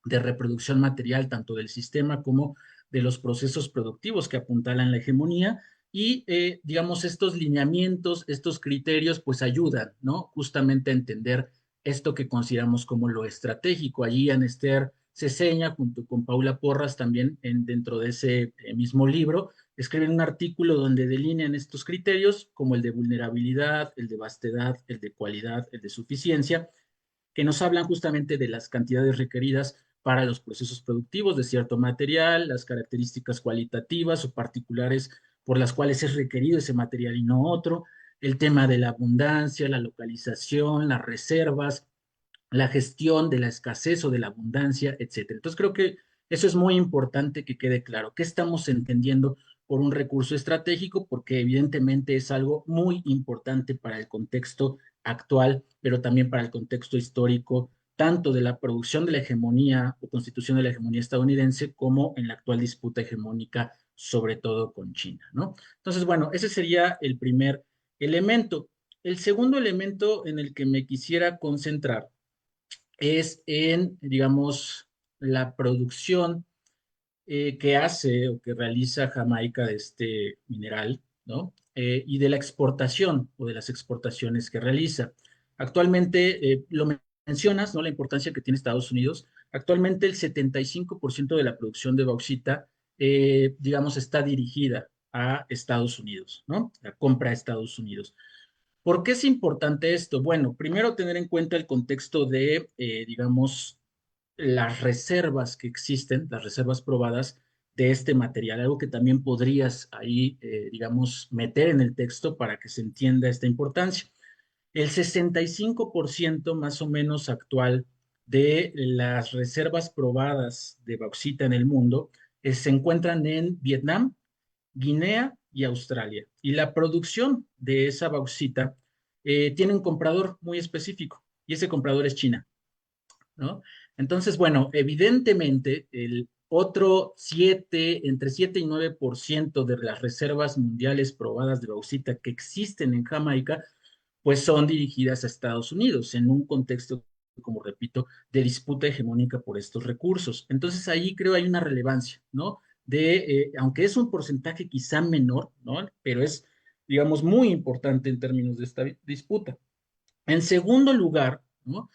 de reproducción material tanto del sistema como de los procesos productivos que apuntalan la hegemonía y, digamos, estos lineamientos, estos criterios, pues ayudan, ¿no?, justamente a entender esto que consideramos como lo estratégico. Allí Anester Ceseña, junto con Paula Porras, también dentro de ese mismo libro, escriben un artículo donde delinean estos criterios como el de vulnerabilidad, el de vastedad, el de cualidad, el de suficiencia, que nos hablan justamente de las cantidades requeridas para los procesos productivos de cierto material, las características cualitativas o particulares por las cuales es requerido ese material y no otro, el tema de la abundancia, la localización, las reservas, la gestión de la escasez o de la abundancia, etcétera. Entonces creo que eso es muy importante que quede claro. ¿Qué estamos entendiendo por un recurso estratégico? Porque evidentemente es algo muy importante para el contexto actual, pero también para el contexto histórico, tanto de la producción de la hegemonía o constitución de la hegemonía estadounidense, como en la actual disputa hegemónica, sobre todo con China, ¿no? Entonces, bueno, ese sería el primer elemento. El segundo elemento en el que me quisiera concentrar es en, digamos, la producción que hace o que realiza Jamaica de este mineral, ¿no? Y de la exportación o de las exportaciones que realiza. Actualmente, mencionas, ¿no?, la importancia que tiene Estados Unidos. Actualmente el 75% de la producción de bauxita, digamos, está dirigida a Estados Unidos, ¿no? La compra a Estados Unidos. ¿Por qué es importante esto? Bueno, primero tener en cuenta el contexto de, digamos, las reservas que existen, las reservas probadas de este material, algo que también podrías ahí, digamos, meter en el texto para que se entienda esta importancia. El 65% más o menos actual de las reservas probadas de bauxita en el mundo se encuentran en Vietnam, Guinea y Australia. Y la producción de esa bauxita tiene un comprador muy específico y ese comprador es China, ¿no? Entonces, bueno, evidentemente el otro 7, entre 7 y 9% de las reservas mundiales probadas de bauxita que existen en Jamaica, pues son dirigidas a Estados Unidos en un contexto, como repito, de disputa hegemónica por estos recursos. Entonces ahí creo hay una relevancia, ¿no? Aunque es un porcentaje quizá menor, ¿no?, pero es, digamos, muy importante en términos de esta disputa. En segundo lugar, ¿no?,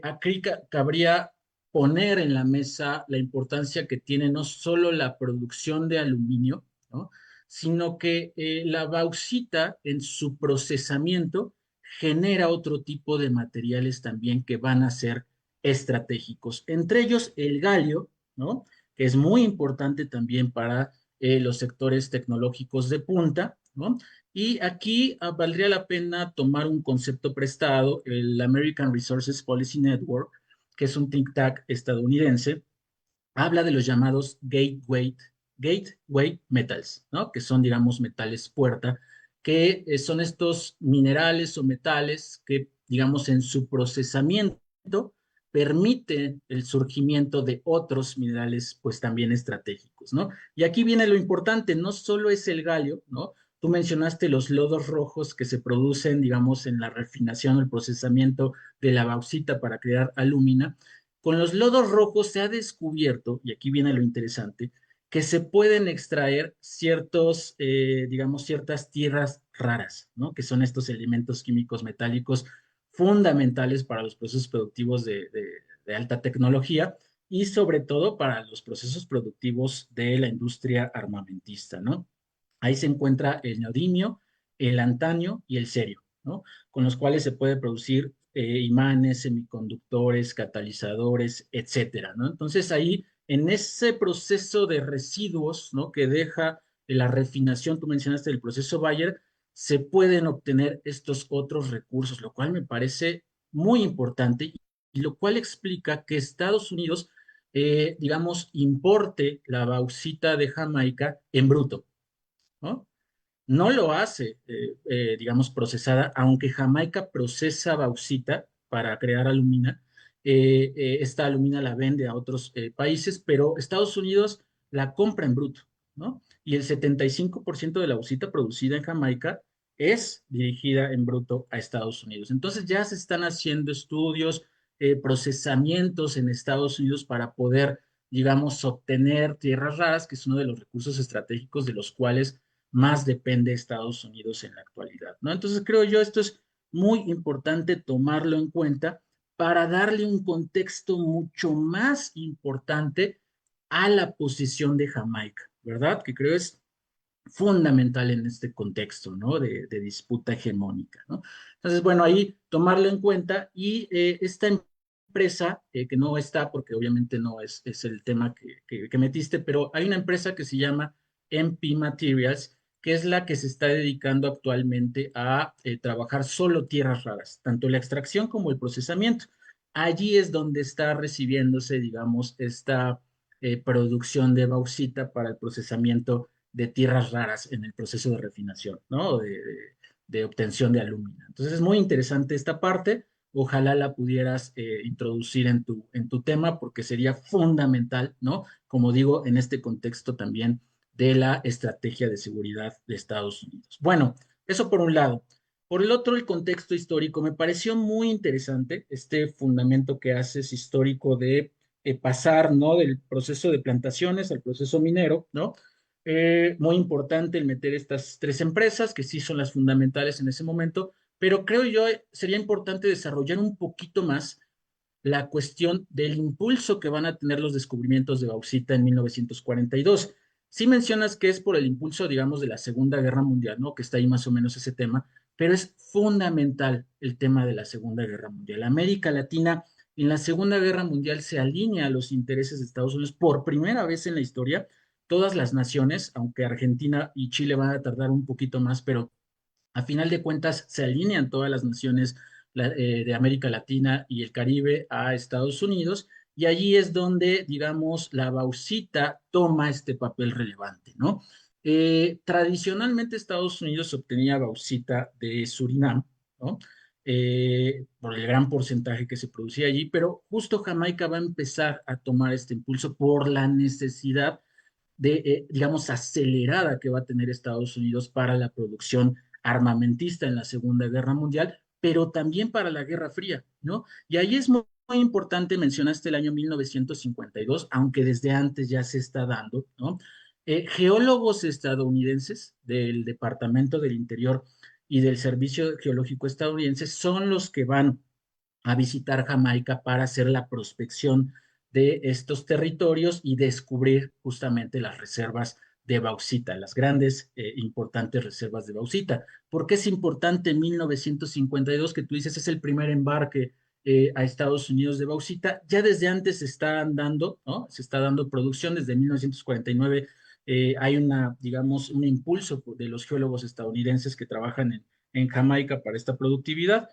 aquí cabría poner en la mesa la importancia que tiene no solo la producción de aluminio, ¿no?, sino que la bauxita en su procesamiento genera otro tipo de materiales también que van a ser estratégicos. Entre ellos el galio, ¿no?, que es muy importante también para los sectores tecnológicos de punta, ¿no? Y aquí valdría la pena tomar un concepto prestado, el American Resources Policy Network, que es un think tank estadounidense, habla de los llamados gateway metals, ¿no?, que son, digamos, metales puerta, que son estos minerales o metales que, digamos, en su procesamiento permiten el surgimiento de otros minerales, pues también estratégicos, ¿no? Y aquí viene lo importante, no solo es el galio, ¿no? Tú mencionaste los lodos rojos que se producen, digamos, en la refinación o el procesamiento de la bauxita para crear alúmina. Con los lodos rojos se ha descubierto, y aquí viene lo interesante, que se pueden extraer ciertos, digamos, ciertas tierras raras, ¿no?, que son estos elementos químicos metálicos fundamentales para los procesos productivos de alta tecnología y sobre todo para los procesos productivos de la industria armamentista, ¿no? Ahí se encuentra el neodimio, el antanio y el cerio, ¿no?, con los cuales se puede producir imanes, semiconductores, catalizadores, etcétera, ¿no? Entonces ahí, en ese proceso de residuos, ¿no?, que deja la refinación, tú mencionaste el proceso Bayer, se pueden obtener estos otros recursos, lo cual me parece muy importante y lo cual explica que Estados Unidos, digamos, importe la bauxita de Jamaica en bruto, ¿no? No lo hace, digamos, procesada, aunque Jamaica procesa bauxita para crear alumina. Esta alumina la vende a otros países, pero Estados Unidos la compra en bruto, ¿no? Y el 75% de la bauxita producida en Jamaica es dirigida en bruto a Estados Unidos. Entonces ya se están haciendo estudios, procesamientos en Estados Unidos para poder, digamos, obtener tierras raras, que es uno de los recursos estratégicos de los cuales más depende Estados Unidos en la actualidad, ¿no? Entonces creo yo esto es muy importante tomarlo en cuenta para darle un contexto mucho más importante a la posición de Jamaica, ¿verdad? Que creo es fundamental en este contexto, ¿no? De disputa hegemónica, ¿no? Entonces, bueno, ahí tomarlo en cuenta y esta empresa, que no está porque obviamente no es el tema que metiste, pero hay una empresa que se llama MP Materials, que es la que se está dedicando actualmente a trabajar solo tierras raras, tanto la extracción como el procesamiento. Allí es donde está recibiéndose, digamos, esta producción de bauxita para el procesamiento de tierras raras en el proceso de refinación, ¿no? De obtención de alumina. Entonces es muy interesante esta parte. Ojalá la pudieras introducir en tu tema porque sería fundamental, ¿no? Como digo, en este contexto también de la estrategia de seguridad de Estados Unidos. Bueno, eso por un lado. Por el otro, el contexto histórico. Me pareció muy interesante este fundamento que haces histórico de pasar, ¿no? Del proceso de plantaciones al proceso minero, ¿no? Muy importante el meter estas tres empresas, que sí son las fundamentales en ese momento, pero creo yo sería importante desarrollar un poquito más la cuestión del impulso que van a tener los descubrimientos de bauxita en 1942. Sí mencionas que es por el impulso, digamos, de la Segunda Guerra Mundial, ¿no? Que está ahí más o menos ese tema, pero es fundamental el tema de la Segunda Guerra Mundial. América Latina en la Segunda Guerra Mundial se alinea a los intereses de Estados Unidos por primera vez en la historia. Todas las naciones, aunque Argentina y Chile van a tardar un poquito más, pero a final de cuentas se alinean todas las naciones de América Latina y el Caribe a Estados Unidos y allí es donde, digamos, la bauxita toma este papel relevante, ¿no? Tradicionalmente Estados Unidos obtenía bauxita de Surinam, ¿no? Por el gran porcentaje que se producía allí, pero justo Jamaica va a empezar a tomar este impulso por la necesidad digamos, acelerada que va a tener Estados Unidos para la producción armamentista en la Segunda Guerra Mundial, pero también para la Guerra Fría, ¿no? Y ahí es muy importante, mencionaste el año 1952, aunque desde antes ya se está dando, ¿no? Geólogos estadounidenses del Departamento del Interior y del Servicio Geológico estadounidense son los que van a visitar Jamaica para hacer la prospección de estos territorios y descubrir justamente las reservas de bauxita, las grandes, importantes reservas de bauxita. ¿Por qué es importante 1952, que tú dices es el primer embarque a Estados Unidos de bauxita? Ya desde antes se están dando, ¿no? Se está dando producción desde 1949. Hay una, digamos, un impulso de los geólogos estadounidenses que trabajan en Jamaica para esta productividad.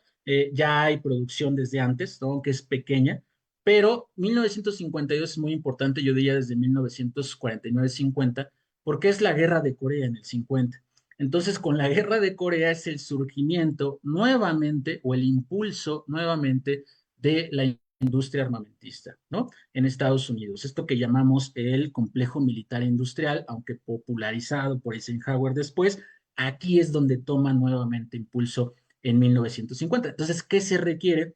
Ya hay producción desde antes, ¿no? Aunque es pequeña, pero 1952 es muy importante, yo diría desde 1949-50, porque es la guerra de Corea en el 50. Entonces, con la guerra de Corea es el surgimiento nuevamente o el impulso nuevamente de la industria armamentista, ¿no? En Estados Unidos. Esto que llamamos el complejo militar industrial, aunque popularizado por Eisenhower después, aquí es donde toma nuevamente impulso en 1950. Entonces, ¿qué se requiere?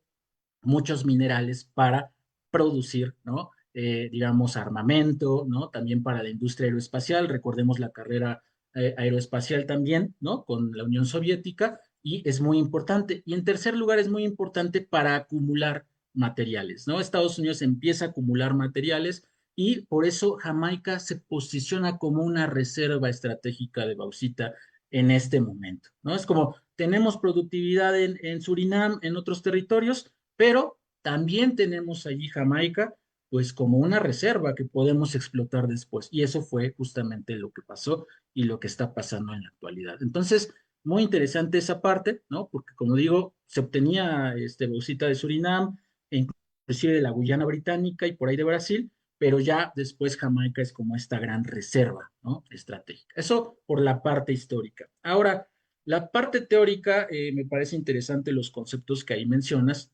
Muchos minerales para producir, ¿no? Digamos, armamento, ¿no? También para la industria aeroespacial, recordemos la carrera aeroespacial también, ¿no? Con la Unión Soviética, y es muy importante. Y en tercer lugar, es muy importante para acumular materiales, ¿no? Estados Unidos empieza a acumular materiales y por eso Jamaica se posiciona como una reserva estratégica de bauxita en este momento, ¿no? Es como, tenemos productividad en Surinam, en otros territorios, pero también tenemos allí Jamaica, pues como una reserva que podemos explotar después. Y eso fue justamente lo que pasó y lo que está pasando en la actualidad. Entonces, muy interesante esa parte, ¿no? Porque como digo, se obtenía bauxita de Surinam, e inclusive de la Guyana Británica y por ahí de Brasil, pero ya después Jamaica es como esta gran reserva, ¿no? Estratégica. Eso por la parte histórica. Ahora, la parte teórica, me parece interesante los conceptos que ahí mencionas.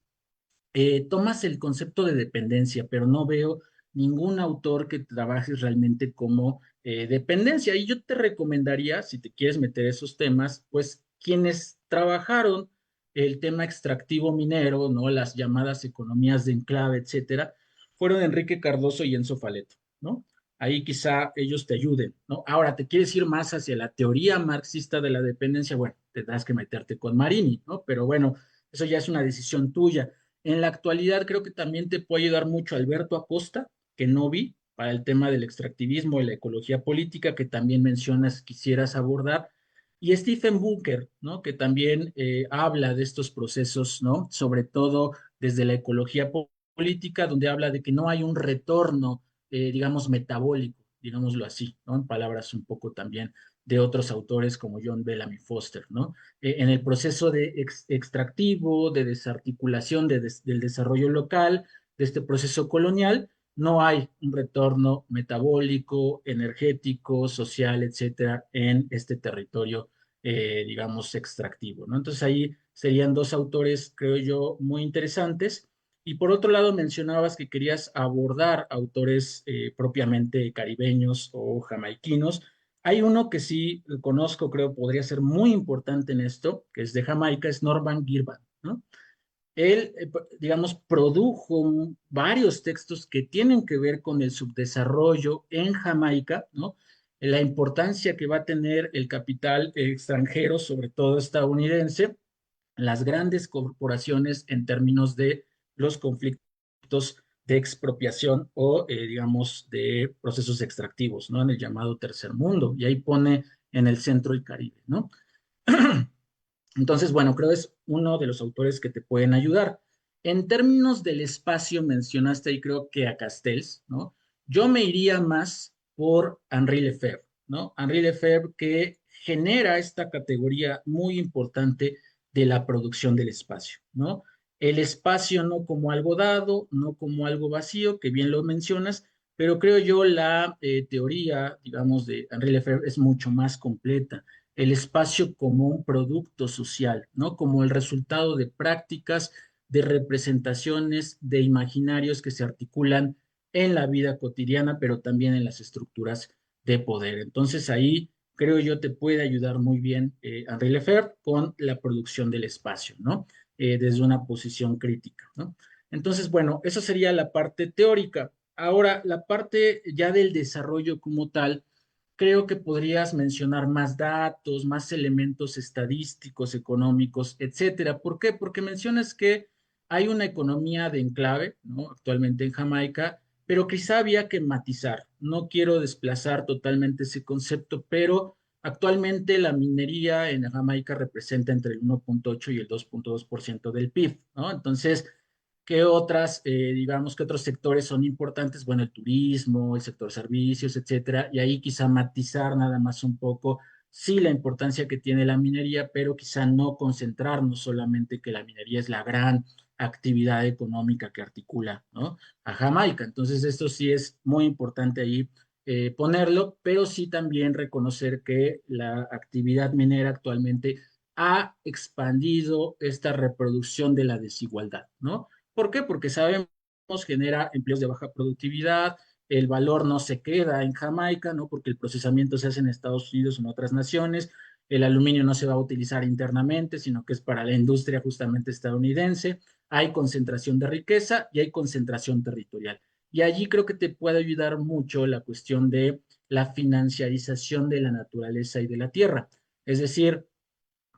Tomas el concepto de dependencia, pero no veo ningún autor que trabaje realmente como dependencia. Y yo te recomendaría, si te quieres meter esos temas, pues quienes trabajaron el tema extractivo minero, ¿no? Las llamadas economías de enclave, etcétera, fueron Enrique Cardoso y Enzo Faleto, ¿no? Ahí quizá ellos te ayuden, ¿no? Ahora, ¿te quieres ir más hacia la teoría marxista de la dependencia? Bueno, tendrás que meterte con Marini, ¿no? Pero bueno, eso ya es una decisión tuya. En la actualidad creo que también te puede ayudar mucho Alberto Acosta, que no vi, para el tema del extractivismo y la ecología política, que también mencionas, quisieras abordar, y Stephen Bunker, ¿no? Que también habla de estos procesos, ¿no? Sobre todo desde la ecología política, donde habla de que no hay un retorno, digamos, metabólico, digámoslo así, ¿no? En palabras un poco también de otros autores como John Bellamy Foster, ¿no? En el proceso de extractivo, de desarticulación del desarrollo local, de este proceso colonial, no hay un retorno metabólico, energético, social, etcétera, en este territorio, digamos, extractivo, ¿no? Entonces ahí serían dos autores, creo yo, muy interesantes. Y por otro lado, mencionabas que querías abordar autores propiamente caribeños o jamaiquinos. Hay uno que sí conozco, creo podría ser muy importante en esto, que es de Jamaica, es Norman Girvan, ¿no? Él, digamos, produjo varios textos que tienen que ver con el subdesarrollo en Jamaica, ¿no? La importancia que va a tener el capital extranjero, sobre todo estadounidense, las grandes corporaciones en términos de los conflictos de expropiación o, digamos, de procesos extractivos, ¿no? En el llamado tercer mundo. Y ahí pone en el centro el Caribe, ¿no? Entonces, bueno, creo es uno de los autores que te pueden ayudar. En términos del espacio, mencionaste ahí creo que a Castells, ¿no? Yo me iría más por Henri Lefebvre, ¿no? Henri Lefebvre que genera esta categoría muy importante de la producción del espacio, ¿no? El espacio no como algo dado, no como algo vacío, que bien lo mencionas, pero creo yo la teoría, digamos, de Henri Lefebvre es mucho más completa el espacio como un producto social, ¿no? Como el resultado de prácticas, de representaciones, de imaginarios que se articulan en la vida cotidiana, pero también en las estructuras de poder. Entonces ahí creo yo te puede ayudar muy bien Henri Lefebvre con la producción del espacio, ¿no? Desde una posición crítica, ¿no? Entonces, bueno, eso sería la parte teórica. Ahora, la parte ya del desarrollo como tal, creo que podrías mencionar más datos, más elementos estadísticos, económicos, etcétera. ¿Por qué? Porque mencionas que hay una economía de enclave, ¿no? Actualmente en Jamaica, pero quizá había que matizar. No quiero desplazar totalmente ese concepto, pero actualmente la minería en Jamaica representa entre el 1.8 y el 2.2% del PIB, ¿no? Entonces, ¿qué otras, digamos, qué otros sectores son importantes? Bueno, el turismo, el sector servicios, etcétera, y ahí quizá matizar nada más un poco, sí, la importancia que tiene la minería, pero quizá no concentrarnos solamente que la minería es la gran actividad económica que articula, ¿no? A Jamaica. Entonces, esto sí es muy importante ahí ponerlo, pero sí también reconocer que la actividad minera actualmente ha expandido esta reproducción de la desigualdad, ¿no? ¿Por qué? Porque sabemos genera empleos de baja productividad, el valor no se queda en Jamaica, ¿no? Porque el procesamiento se hace en Estados Unidos o en otras naciones, el aluminio no se va a utilizar internamente, sino que es para la industria justamente estadounidense, hay concentración de riqueza y hay concentración territorial. Y allí creo que te puede ayudar mucho la cuestión de la financiarización de la naturaleza y de la tierra. Es decir,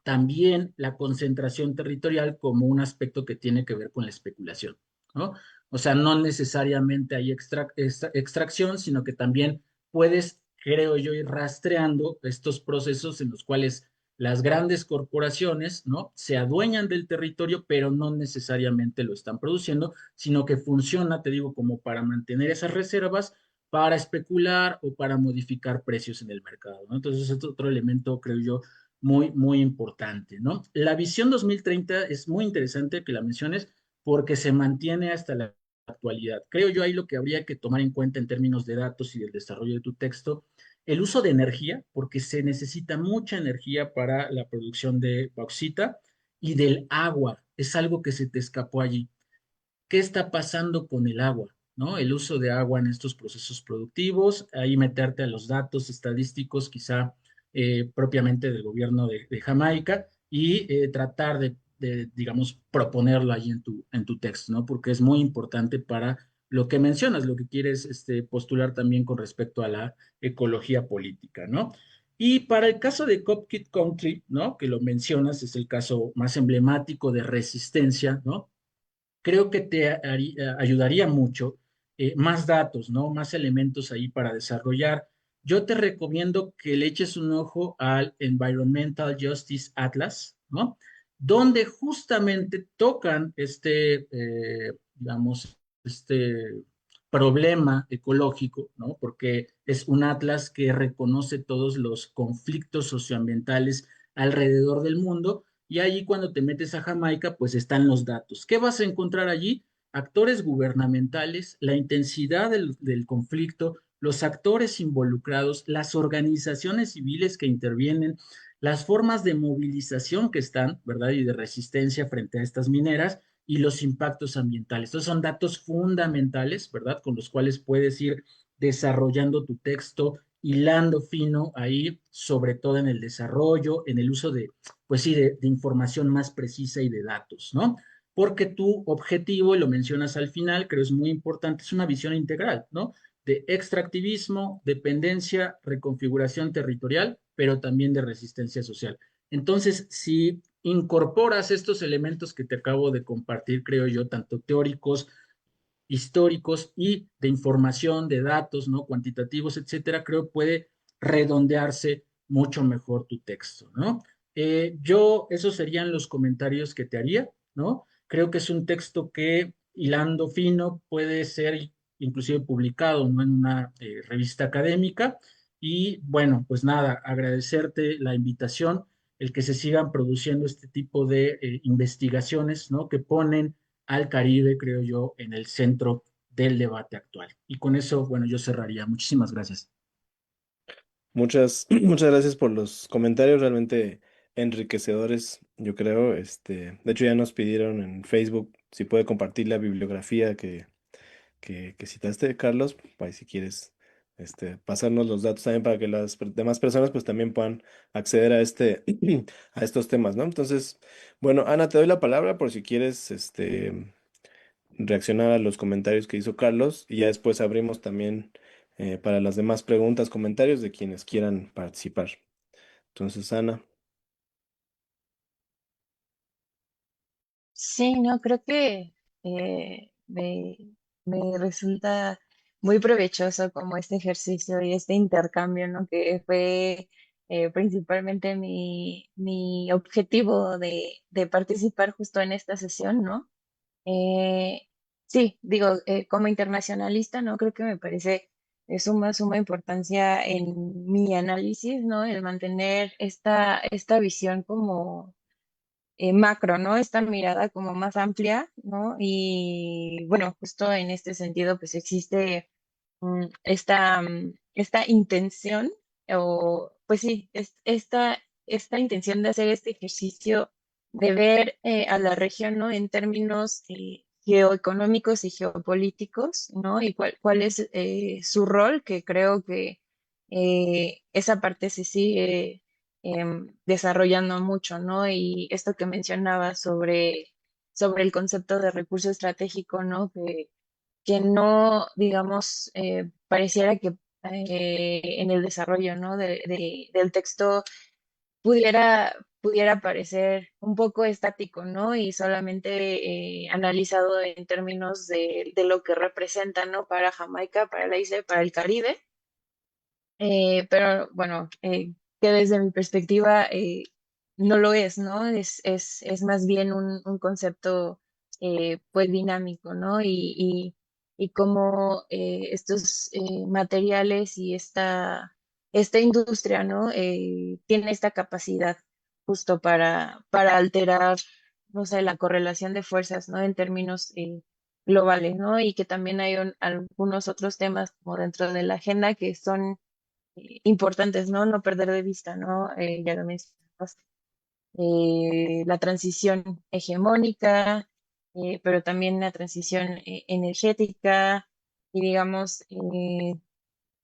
también la concentración territorial como un aspecto que tiene que ver con la especulación, ¿no? O sea, no necesariamente hay extracción, sino que también puedes, creo yo, ir rastreando estos procesos en los cuales las grandes corporaciones, ¿no? Se adueñan del territorio, pero no necesariamente lo están produciendo, sino que funciona, te digo, como para mantener esas reservas, para especular o para modificar precios en el mercado, ¿no? Entonces, es otro elemento, creo yo, muy, muy importante, ¿no? La visión 2030 es muy interesante que la menciones porque se mantiene hasta la actualidad. Creo yo ahí lo que habría que tomar en cuenta en términos de datos y del desarrollo de tu texto, el uso de energía, porque se necesita mucha energía para la producción de bauxita y del agua. Es algo que se te escapó allí. ¿Qué está pasando con el agua? ¿No? El uso de agua en estos procesos productivos, ahí meterte a los datos estadísticos quizá propiamente del gobierno de Jamaica y tratar digamos, proponerlo ahí en tu texto, ¿no? Porque es muy importante para lo que mencionas, lo que quieres postular también con respecto a la ecología política, ¿no? Y para el caso de Copkit Country, ¿no? Que lo mencionas, es el caso más emblemático de resistencia, ¿no? Creo que ayudaría mucho más datos, ¿no? Más elementos ahí para desarrollar. Yo te recomiendo que le eches un ojo al Environmental Justice Atlas, ¿no? Donde justamente tocan digamos, este problema ecológico, ¿no? Porque es un atlas que reconoce todos los conflictos socioambientales alrededor del mundo y allí cuando te metes a Jamaica, pues están los datos. ¿Qué vas a encontrar allí? Actores gubernamentales, la intensidad del conflicto, los actores involucrados, las organizaciones civiles que intervienen, las formas de movilización que están, ¿verdad? Y de resistencia frente a estas mineras y los impactos ambientales. Estos son datos fundamentales, ¿verdad? Con los cuales puedes ir desarrollando tu texto, hilando fino ahí, sobre todo en el desarrollo, en el uso de pues sí, de información más precisa y de datos, ¿no? Porque tu objetivo, y lo mencionas al final, creo es muy importante, es una visión integral, ¿no? De extractivismo, dependencia, reconfiguración territorial, pero también de resistencia social. Entonces, si incorporas estos elementos que te acabo de compartir, creo yo, tanto teóricos, históricos y de información, de datos, ¿no? Cuantitativos, etcétera, creo puede redondearse mucho mejor tu texto, ¿no? Esos serían los comentarios que te haría, ¿no? Creo que es un texto que, hilando fino, puede ser inclusive publicado, ¿no? En una revista académica. Y bueno, pues nada, agradecerte la invitación, el que se sigan produciendo este tipo de investigaciones, ¿no? Que ponen al Caribe, creo yo, en el centro del debate actual. Y con eso, bueno, yo cerraría. Muchísimas gracias. Muchas gracias por los comentarios realmente enriquecedores, yo creo. De hecho, ya nos pidieron en Facebook si puede compartir la bibliografía que citaste, Carlos, para si quieres pasarnos los datos también para que las demás personas pues también puedan acceder a a estos temas, ¿no? Entonces, bueno, Ana, te doy la palabra por si quieres reaccionar a los comentarios que hizo Carlos y ya después abrimos también para las demás preguntas, comentarios de quienes quieran participar. Entonces, Ana. Sí, no, creo que eh, me, me resulta muy provechoso como este ejercicio y este intercambio, ¿no? Que fue principalmente mi objetivo de participar justo en esta sesión, ¿no? Eh, sí, digo, como internacionalista, ¿no? Creo que me parece de suma importancia en mi análisis, ¿no? El mantener esta visión como macro, ¿no? Esta mirada como más amplia, ¿no? Y bueno, justo en este sentido, pues existe esta intención, o pues sí, esta intención de hacer este ejercicio, de ver a la región, ¿no? En términos geoeconómicos y geopolíticos, ¿no? Y cuál es su rol, que creo que esa parte se sigue desarrollando mucho, ¿no? Y esto que mencionaba sobre el concepto de recurso estratégico, ¿no? Que no, digamos, pareciera que en el desarrollo, ¿no? Del texto pudiera parecer un poco estático, ¿no? Y solamente analizado en términos de lo que representa, ¿no? Para Jamaica, para la isla, y para el Caribe. Pero bueno, que desde mi perspectiva no lo es, ¿no? Es más bien un concepto pues dinámico, ¿no? Y cómo estos materiales y esta industria, ¿no? Tiene esta capacidad justo para alterar, no sé, la correlación de fuerzas, ¿no? En términos globales, ¿no? Y que también hay algunos otros temas como dentro de la agenda que son importantes, ¿no? No perder de vista, ¿no? Ya lo mencionabas, la transición hegemónica, pero también la transición energética y digamos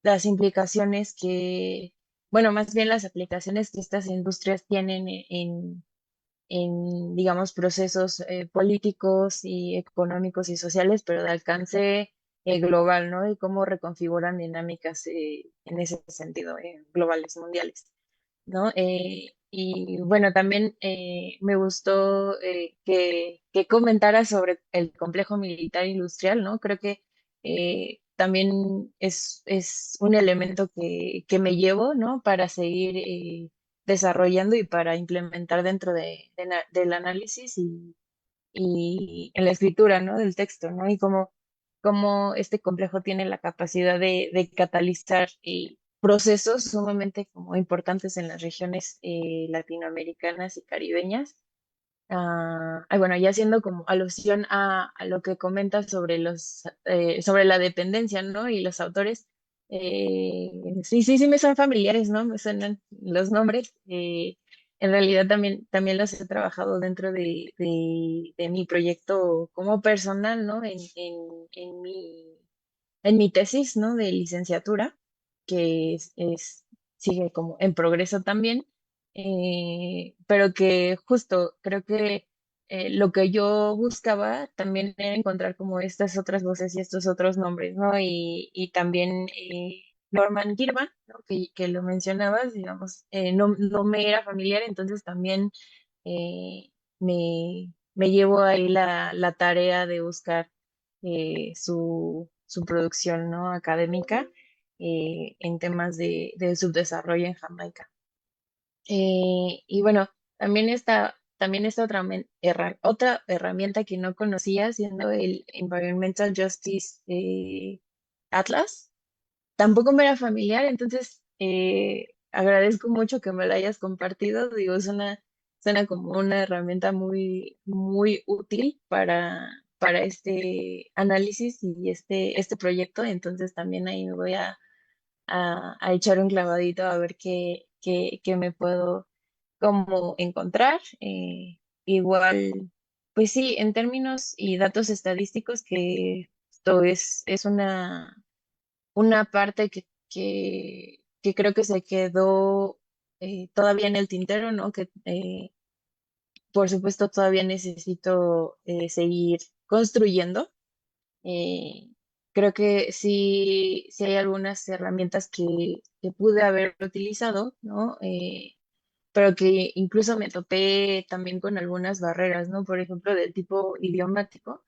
las implicaciones que, bueno, más bien las aplicaciones que estas industrias tienen en, digamos, procesos políticos y económicos y sociales, pero de alcance global, ¿no? Y cómo reconfiguran dinámicas en ese sentido, globales, mundiales. ¿No? Y bueno, también me gustó que comentara sobre el complejo militar industrial, ¿no? Creo que también es un elemento que me llevo, ¿no? Para seguir desarrollando y para implementar dentro del análisis y en la escritura, ¿no? Del texto, ¿no? Y cómo este complejo tiene la capacidad de catalizar procesos sumamente como importantes en las regiones latinoamericanas y caribeñas. Bueno, ya haciendo como alusión a lo que comentas sobre sobre la dependencia, ¿no? Y los autores, sí me son familiares, ¿no? Me suenan los nombres. En realidad también los he trabajado dentro de mi proyecto como personal, ¿no? En mi tesis, ¿no? De licenciatura, que sigue como en progreso también, pero que justo creo que lo que yo buscaba también era encontrar como estas otras voces y estos otros nombres, ¿no? Y también Norman Girvan, ¿no? Que lo mencionabas, digamos, no me era familiar, entonces también me llevo ahí la tarea de buscar su producción, ¿no? Académica en temas de subdesarrollo en Jamaica. Y bueno, también está otra herramienta que no conocía, siendo el Environmental Justice Atlas. Tampoco me era familiar, entonces agradezco mucho que me la hayas compartido. Digo, suena como una herramienta muy, muy útil para este análisis y este proyecto. Entonces también ahí me voy a echar un clavadito a ver qué me puedo como encontrar. Igual, pues sí, en términos y datos estadísticos, que esto es una parte que creo que se quedó todavía en el tintero, ¿no? Que por supuesto todavía necesito seguir construyendo. Eh, Creo que sí hay algunas herramientas que pude haber utilizado, ¿no? Pero que incluso me topé también con algunas barreras, ¿no? Por ejemplo, del tipo idiomático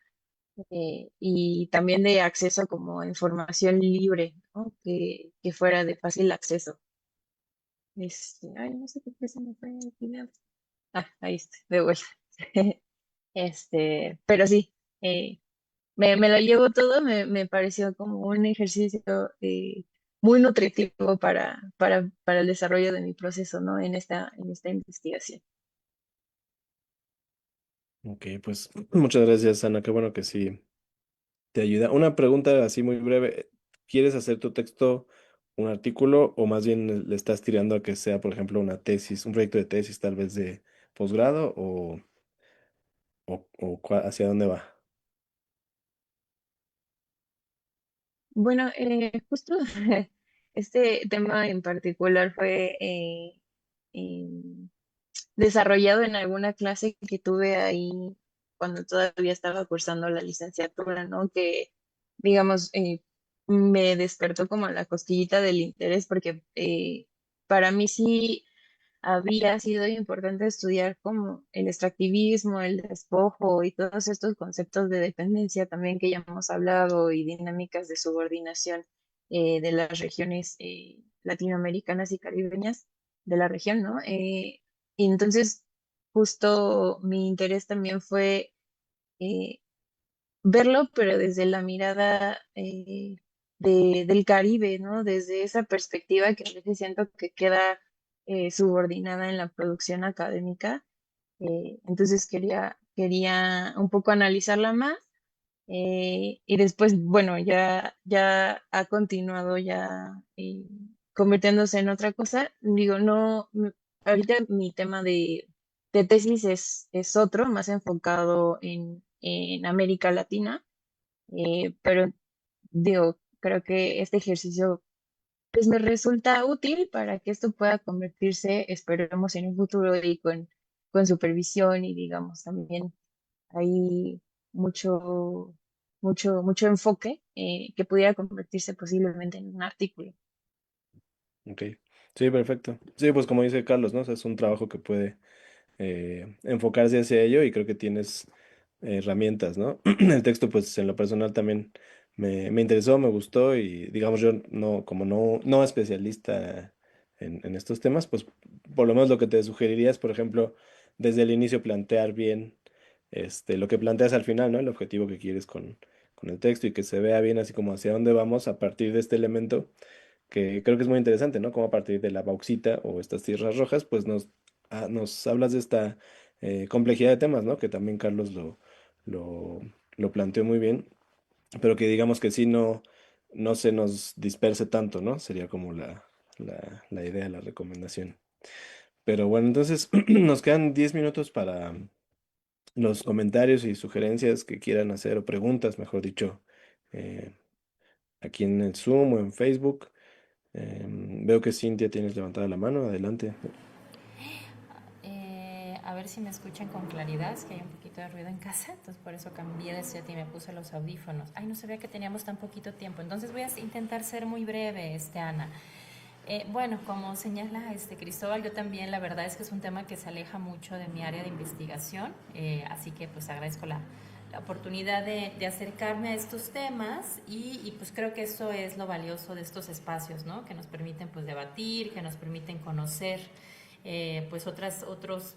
y también de acceso como a información libre, ¿no? Que fuera de fácil acceso. Ay, no sé por qué se me fue el video. Ahí está, de vuelta. Pero sí, me lo llevo todo, me pareció como un ejercicio muy nutritivo para el desarrollo de mi proceso, ¿no? En esta investigación. Ok, pues muchas gracias, Ana. Qué bueno que sí te ayuda. Una pregunta así muy breve. ¿Quieres hacer tu texto un artículo o más bien le estás tirando a que sea, por ejemplo, una tesis, un proyecto de tesis tal vez de posgrado hacia dónde va? Bueno, justo este tema en particular fue desarrollado en alguna clase que tuve ahí cuando todavía estaba cursando la licenciatura, ¿no? Que, digamos, me despertó como la cosquillita del interés porque para mí sí había sido importante estudiar como el extractivismo, el despojo y todos estos conceptos de dependencia también que ya hemos hablado y dinámicas de subordinación de las regiones latinoamericanas y caribeñas de la región, ¿no? Y entonces, justo mi interés también fue eh, verlo, pero desde la mirada del Caribe, ¿no? Desde esa perspectiva que a veces siento que queda subordinada en la producción académica. Entonces quería un poco analizarla más, y después, bueno, ya ha continuado ya convirtiéndose en otra cosa. Digo, no, ahorita mi tema de tesis es otro, más enfocado en América Latina, pero digo, creo que este ejercicio pues me resulta útil para que esto pueda convertirse, esperemos, en un futuro y con supervisión y digamos también hay mucho enfoque, que pudiera convertirse posiblemente en un artículo. Ok. Sí, perfecto. Sí, pues como dice Carlos, ¿no? O sea, es un trabajo que puede enfocarse hacia ello y creo que tienes herramientas, ¿no? El texto, pues en lo personal también me interesó, me gustó y digamos yo no, como no especialista en estos temas, pues por lo menos lo que te sugeriría es, por ejemplo, desde el inicio plantear bien lo que planteas al final, ¿no? El objetivo que quieres con el texto y que se vea bien así como hacia dónde vamos a partir de este elemento que creo que es muy interesante, ¿no? Como a partir de la bauxita o estas tierras rojas, pues nos hablas de esta complejidad de temas, ¿no? Que también Carlos lo, lo planteó muy bien, pero que digamos que sí no se nos disperse tanto, ¿no? Sería como la idea, la recomendación. Pero bueno, entonces nos quedan 10 minutos para los comentarios y sugerencias que quieran hacer o preguntas, mejor dicho, eh, aquí en el Zoom o en Facebook. Veo que Cintia tienes levantada la mano, adelante. A ver si me escuchan con claridad, es que hay un poquito de ruido en casa, entonces por eso cambié de set y me puse los audífonos. Ay, no sabía que teníamos tan poquito tiempo, entonces voy a intentar ser muy breve, Ana. Bueno, como señala Cristóbal, yo también la verdad es que es un tema que se aleja mucho de mi área de investigación, así que pues agradezco la oportunidad de acercarme a estos temas y pues creo que eso es lo valioso de estos espacios, ¿no? Que nos permiten pues debatir, que nos permiten conocer pues otros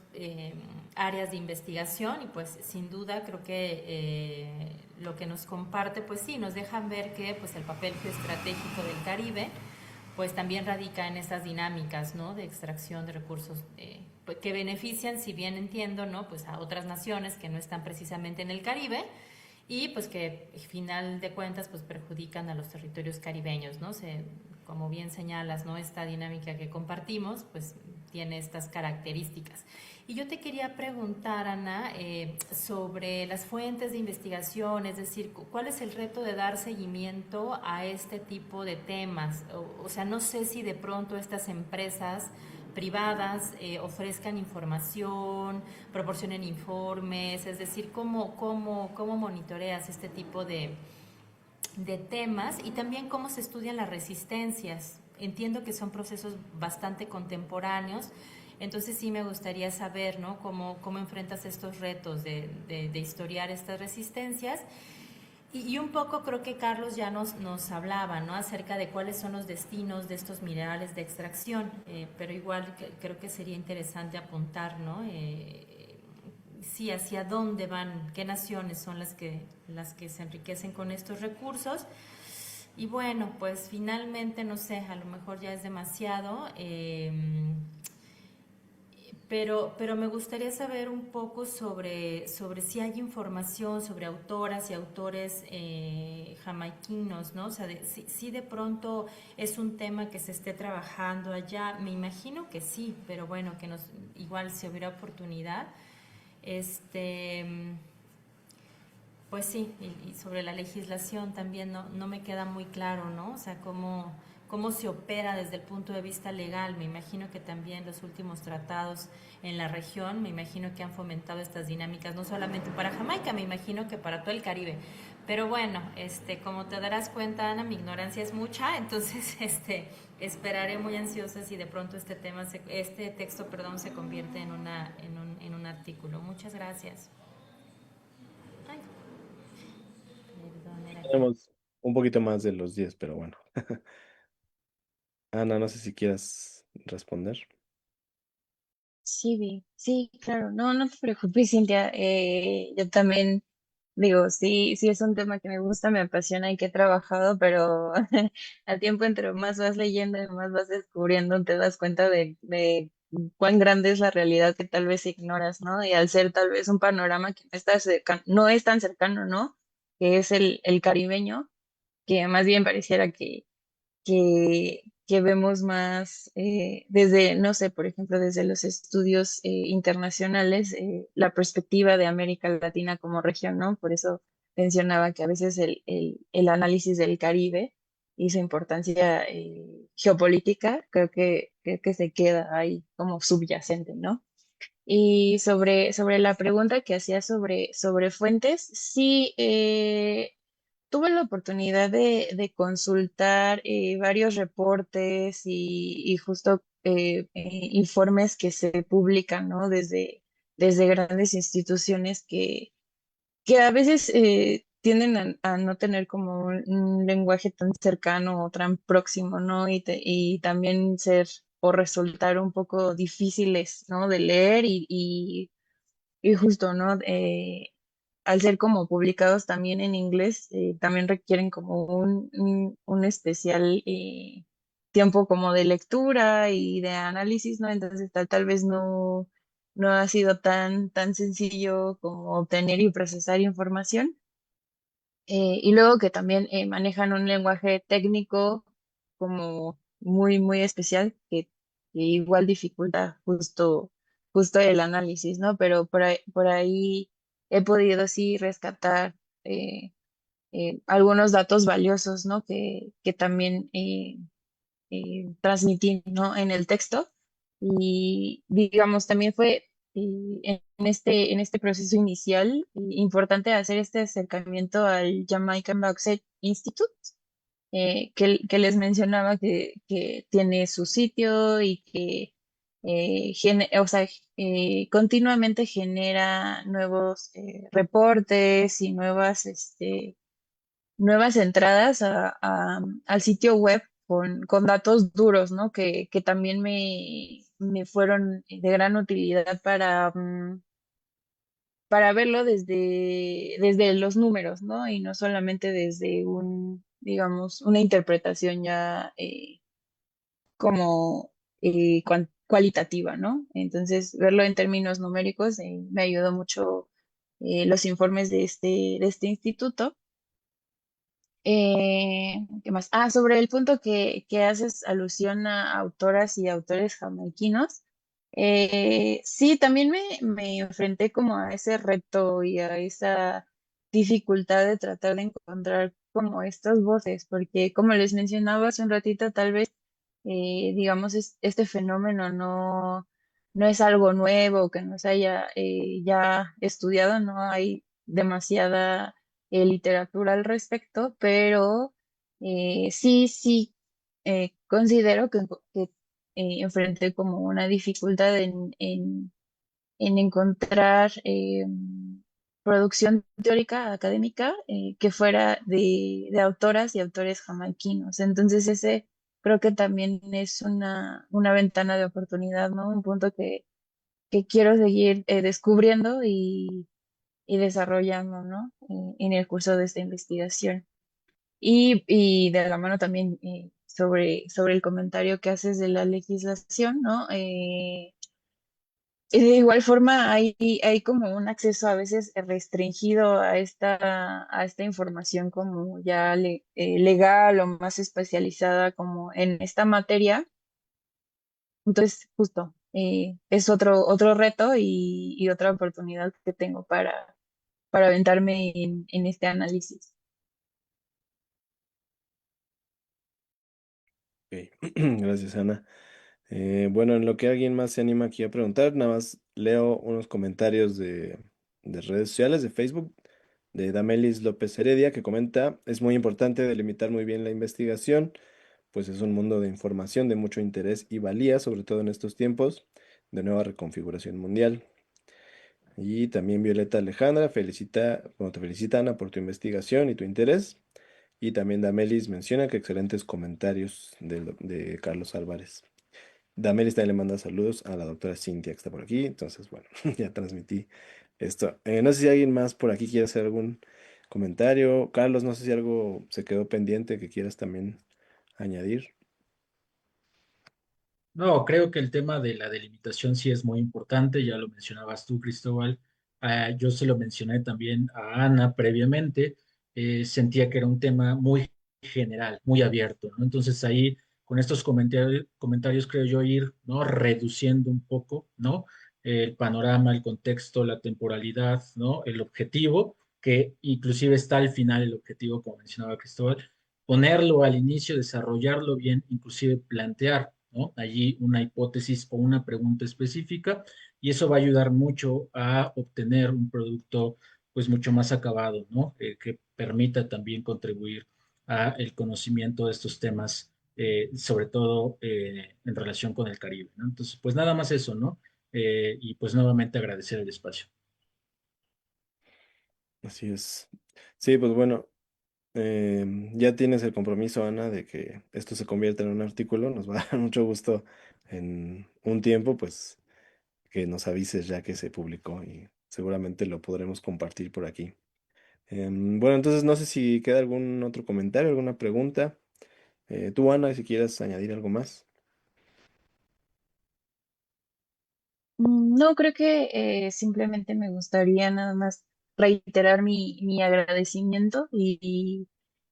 áreas de investigación y pues sin duda creo que lo que nos comparte pues sí, nos dejan ver que pues el papel geoestratégico del Caribe pues también radica en estas dinámicas, ¿no? De extracción de recursos pues, que benefician, si bien entiendo, ¿no? Pues a otras naciones que no están precisamente en el Caribe y pues que final de cuentas pues perjudican a los territorios caribeños, ¿no? Como bien señalas, ¿no? Esta dinámica que compartimos pues tiene estas características. Y yo te quería preguntar, Ana, sobre las fuentes de investigación, es decir, ¿cuál es el reto de dar seguimiento a este tipo de temas? O sea, no sé si de pronto estas empresas privadas ofrezcan información, proporcionen informes, es decir, cómo monitoreas este tipo de temas y también cómo se estudian las resistencias. Entiendo que son procesos bastante contemporáneos, entonces sí me gustaría saber, ¿no? Cómo enfrentas estos retos de historiar estas resistencias. Y un poco creo que Carlos ya nos hablaba, ¿no? Acerca de cuáles son los destinos de estos minerales de extracción, pero igual creo que sería interesante apuntar, ¿no? Sí, hacia dónde van, qué naciones son las que se enriquecen con estos recursos. Y bueno, pues finalmente, no sé, a lo mejor ya es demasiado, pero me gustaría saber un poco sobre si hay información sobre autoras y autores jamaiquinos, ¿no? O sea, si de pronto es un tema que se esté trabajando allá, me imagino que sí, pero bueno, que igual si hubiera oportunidad, este, pues sí, y sobre la legislación también no me queda muy claro, ¿no? O sea, cómo se opera desde el punto de vista legal. Me imagino que también los últimos tratados en la región, me imagino que han fomentado estas dinámicas, no solamente para Jamaica, me imagino que para todo el Caribe. Pero bueno, como te darás cuenta, Ana, mi ignorancia es mucha, entonces esperaré muy ansiosa si de pronto este texto, perdón, se convierte en un artículo. Muchas gracias. Ay, perdón, era aquí. Tenemos un poquito más de los 10, pero bueno. Ana, no sé si quieras responder. Sí, sí, claro, no te preocupes, Cintia, yo también Digo, sí, sí es un tema que me gusta, me apasiona y que he trabajado, pero al tiempo entre más vas leyendo y más vas descubriendo, te das cuenta de cuán grande es la realidad que tal vez ignoras, ¿no? Y al ser tal vez un panorama que no está no es tan cercano, ¿no? Que es el caribeño, que más bien pareciera que vemos más desde, no sé, por ejemplo, desde los estudios internacionales, la perspectiva de América Latina como región, ¿no? Por eso mencionaba que a veces el análisis del Caribe y su importancia geopolítica, creo que se queda ahí como subyacente, ¿no? Y sobre la pregunta que hacía sobre fuentes, sí, tuve la oportunidad de consultar varios reportes y justo informes que se publican, ¿no? Desde grandes instituciones que a veces tienden a no tener como un lenguaje tan cercano o tan próximo, ¿no? Y también ser o resultar un poco difíciles, ¿no? De leer y justo, ¿no? Al ser como publicados también en inglés, también requieren como un especial tiempo como de lectura y de análisis, ¿no? Entonces tal vez no ha sido tan sencillo como obtener y procesar información. Y luego que también manejan un lenguaje técnico como muy especial que igual dificulta justo el análisis, ¿no? Pero por ahí he podido sí rescatar algunos datos valiosos, ¿no? Que también transmití, ¿no? En el texto. Y digamos, también fue en este proceso inicial importante hacer este acercamiento al Jamaican Bauxite Institute, que les mencionaba que tiene su sitio y que o sea, continuamente genera nuevos reportes y nuevas entradas al sitio web con datos duros, ¿no? Que también me fueron de gran utilidad para verlo desde los números, ¿no? Y no solamente desde digamos, una interpretación ya como cualitativa, ¿no? Entonces, verlo en términos numéricos me ayudó mucho los informes de este instituto. ¿Qué más? Ah, sobre el punto que haces alusión a autoras y autores jamaiquinos. Sí, también me enfrenté como a ese reto y a esa dificultad de tratar de encontrar como estas voces, porque como les mencionaba hace un ratito, tal vez, digamos, este fenómeno no es algo nuevo que no se haya ya estudiado, no hay demasiada literatura al respecto, pero sí, considero que enfrenté como una dificultad en encontrar producción teórica académica que fuera de autoras y autores jamaiquinos. Entonces ese creo que también es una ventana de oportunidad, ¿no? Un punto que quiero seguir descubriendo y desarrollando, ¿no? En el curso de esta investigación. Y de la mano también sobre el comentario que haces de la legislación, ¿no? Y de igual forma hay como un acceso a veces restringido a esta información como ya legal o más especializada como en esta materia. Entonces, justo, es otro reto y otra oportunidad que tengo para aventarme en este análisis. Ok, gracias, Ana. Bueno, en lo que alguien más se anima aquí a preguntar, nada más leo unos comentarios de redes sociales, de Facebook, de Damelis López Heredia, que comenta, es muy importante delimitar muy bien la investigación, pues es un mundo de información de mucho interés y valía, sobre todo en estos tiempos de nueva reconfiguración mundial. Y también Violeta Alejandra bueno, te felicita Ana por tu investigación y tu interés. Y también Damelis menciona que excelentes comentarios de Carlos Álvarez. Damelis también le manda saludos a la doctora Cintia que está por aquí. Entonces, bueno, ya transmití esto. No sé si alguien más por aquí quiere hacer algún comentario. Carlos, no sé si algo se quedó pendiente que quieras también añadir. No, creo que el tema de la delimitación sí es muy importante, ya lo mencionabas tú, Cristóbal. Yo se lo mencioné también a Ana previamente. Sentía que era un tema muy general, muy abierto, ¿no? Entonces ahí, con estos comentarios creo yo ir, ¿no? Reduciendo un poco, ¿no? El panorama, el contexto, la temporalidad, ¿no? El objetivo, que inclusive está al final el objetivo, como mencionaba Cristóbal, ponerlo al inicio, desarrollarlo bien, inclusive plantear, ¿no? Allí una hipótesis o una pregunta específica, y eso va a ayudar mucho a obtener un producto pues mucho más acabado, ¿no? Que permita también contribuir a el conocimiento de estos temas, sobre todo en relación con el Caribe, ¿no? Entonces, pues nada más eso, ¿no? Y pues nuevamente agradecer el espacio. Así es. Sí, pues bueno, ya tienes el compromiso, Ana, de que esto se convierta en un artículo. Nos va a dar mucho gusto en un tiempo, pues, que nos avises ya que se publicó y seguramente lo podremos compartir por aquí. Bueno, entonces no sé si queda algún otro comentario, alguna pregunta. Tú, Ana, si quieres añadir algo más. No, creo que simplemente me gustaría nada más reiterar mi agradecimiento y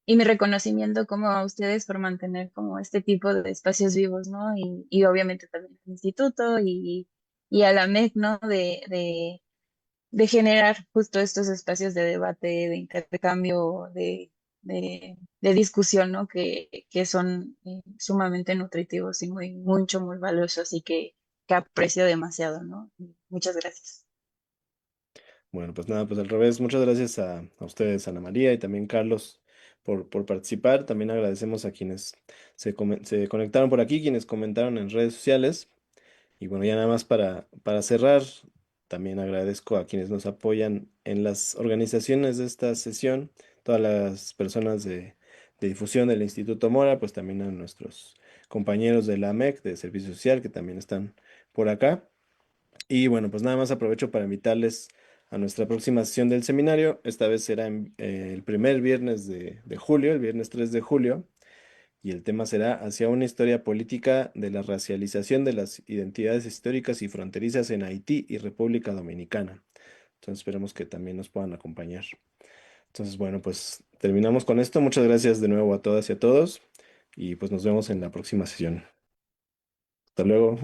mi reconocimiento como a ustedes por mantener como este tipo de espacios vivos, ¿no? Y obviamente también al instituto y a la MEC, ¿no? De generar justo estos espacios de debate, de intercambio, de discusión, ¿no? Que son sumamente nutritivos y muy valiosos y que aprecio demasiado, ¿no? Muchas gracias. Bueno, pues nada, pues al revés, muchas gracias a ustedes, Ana María y también Carlos, por participar. También agradecemos a quienes se conectaron por aquí, quienes comentaron en redes sociales. Y bueno, ya nada más para cerrar, también agradezco a quienes nos apoyan en las organizaciones de esta sesión, todas las personas de difusión del Instituto Mora, pues también a nuestros compañeros de la MEC, de Servicio Social, que también están por acá. Y bueno, pues nada más aprovecho para invitarles a nuestra próxima sesión del seminario. Esta vez será el primer viernes de julio, el viernes 3 de julio, y el tema será hacia una historia política de la racialización de las identidades históricas y fronterizas en Haití y República Dominicana. Entonces esperemos que también nos puedan acompañar. Entonces, bueno, pues terminamos con esto. Muchas gracias de nuevo a todas y a todos, y pues nos vemos en la próxima sesión. Hasta luego.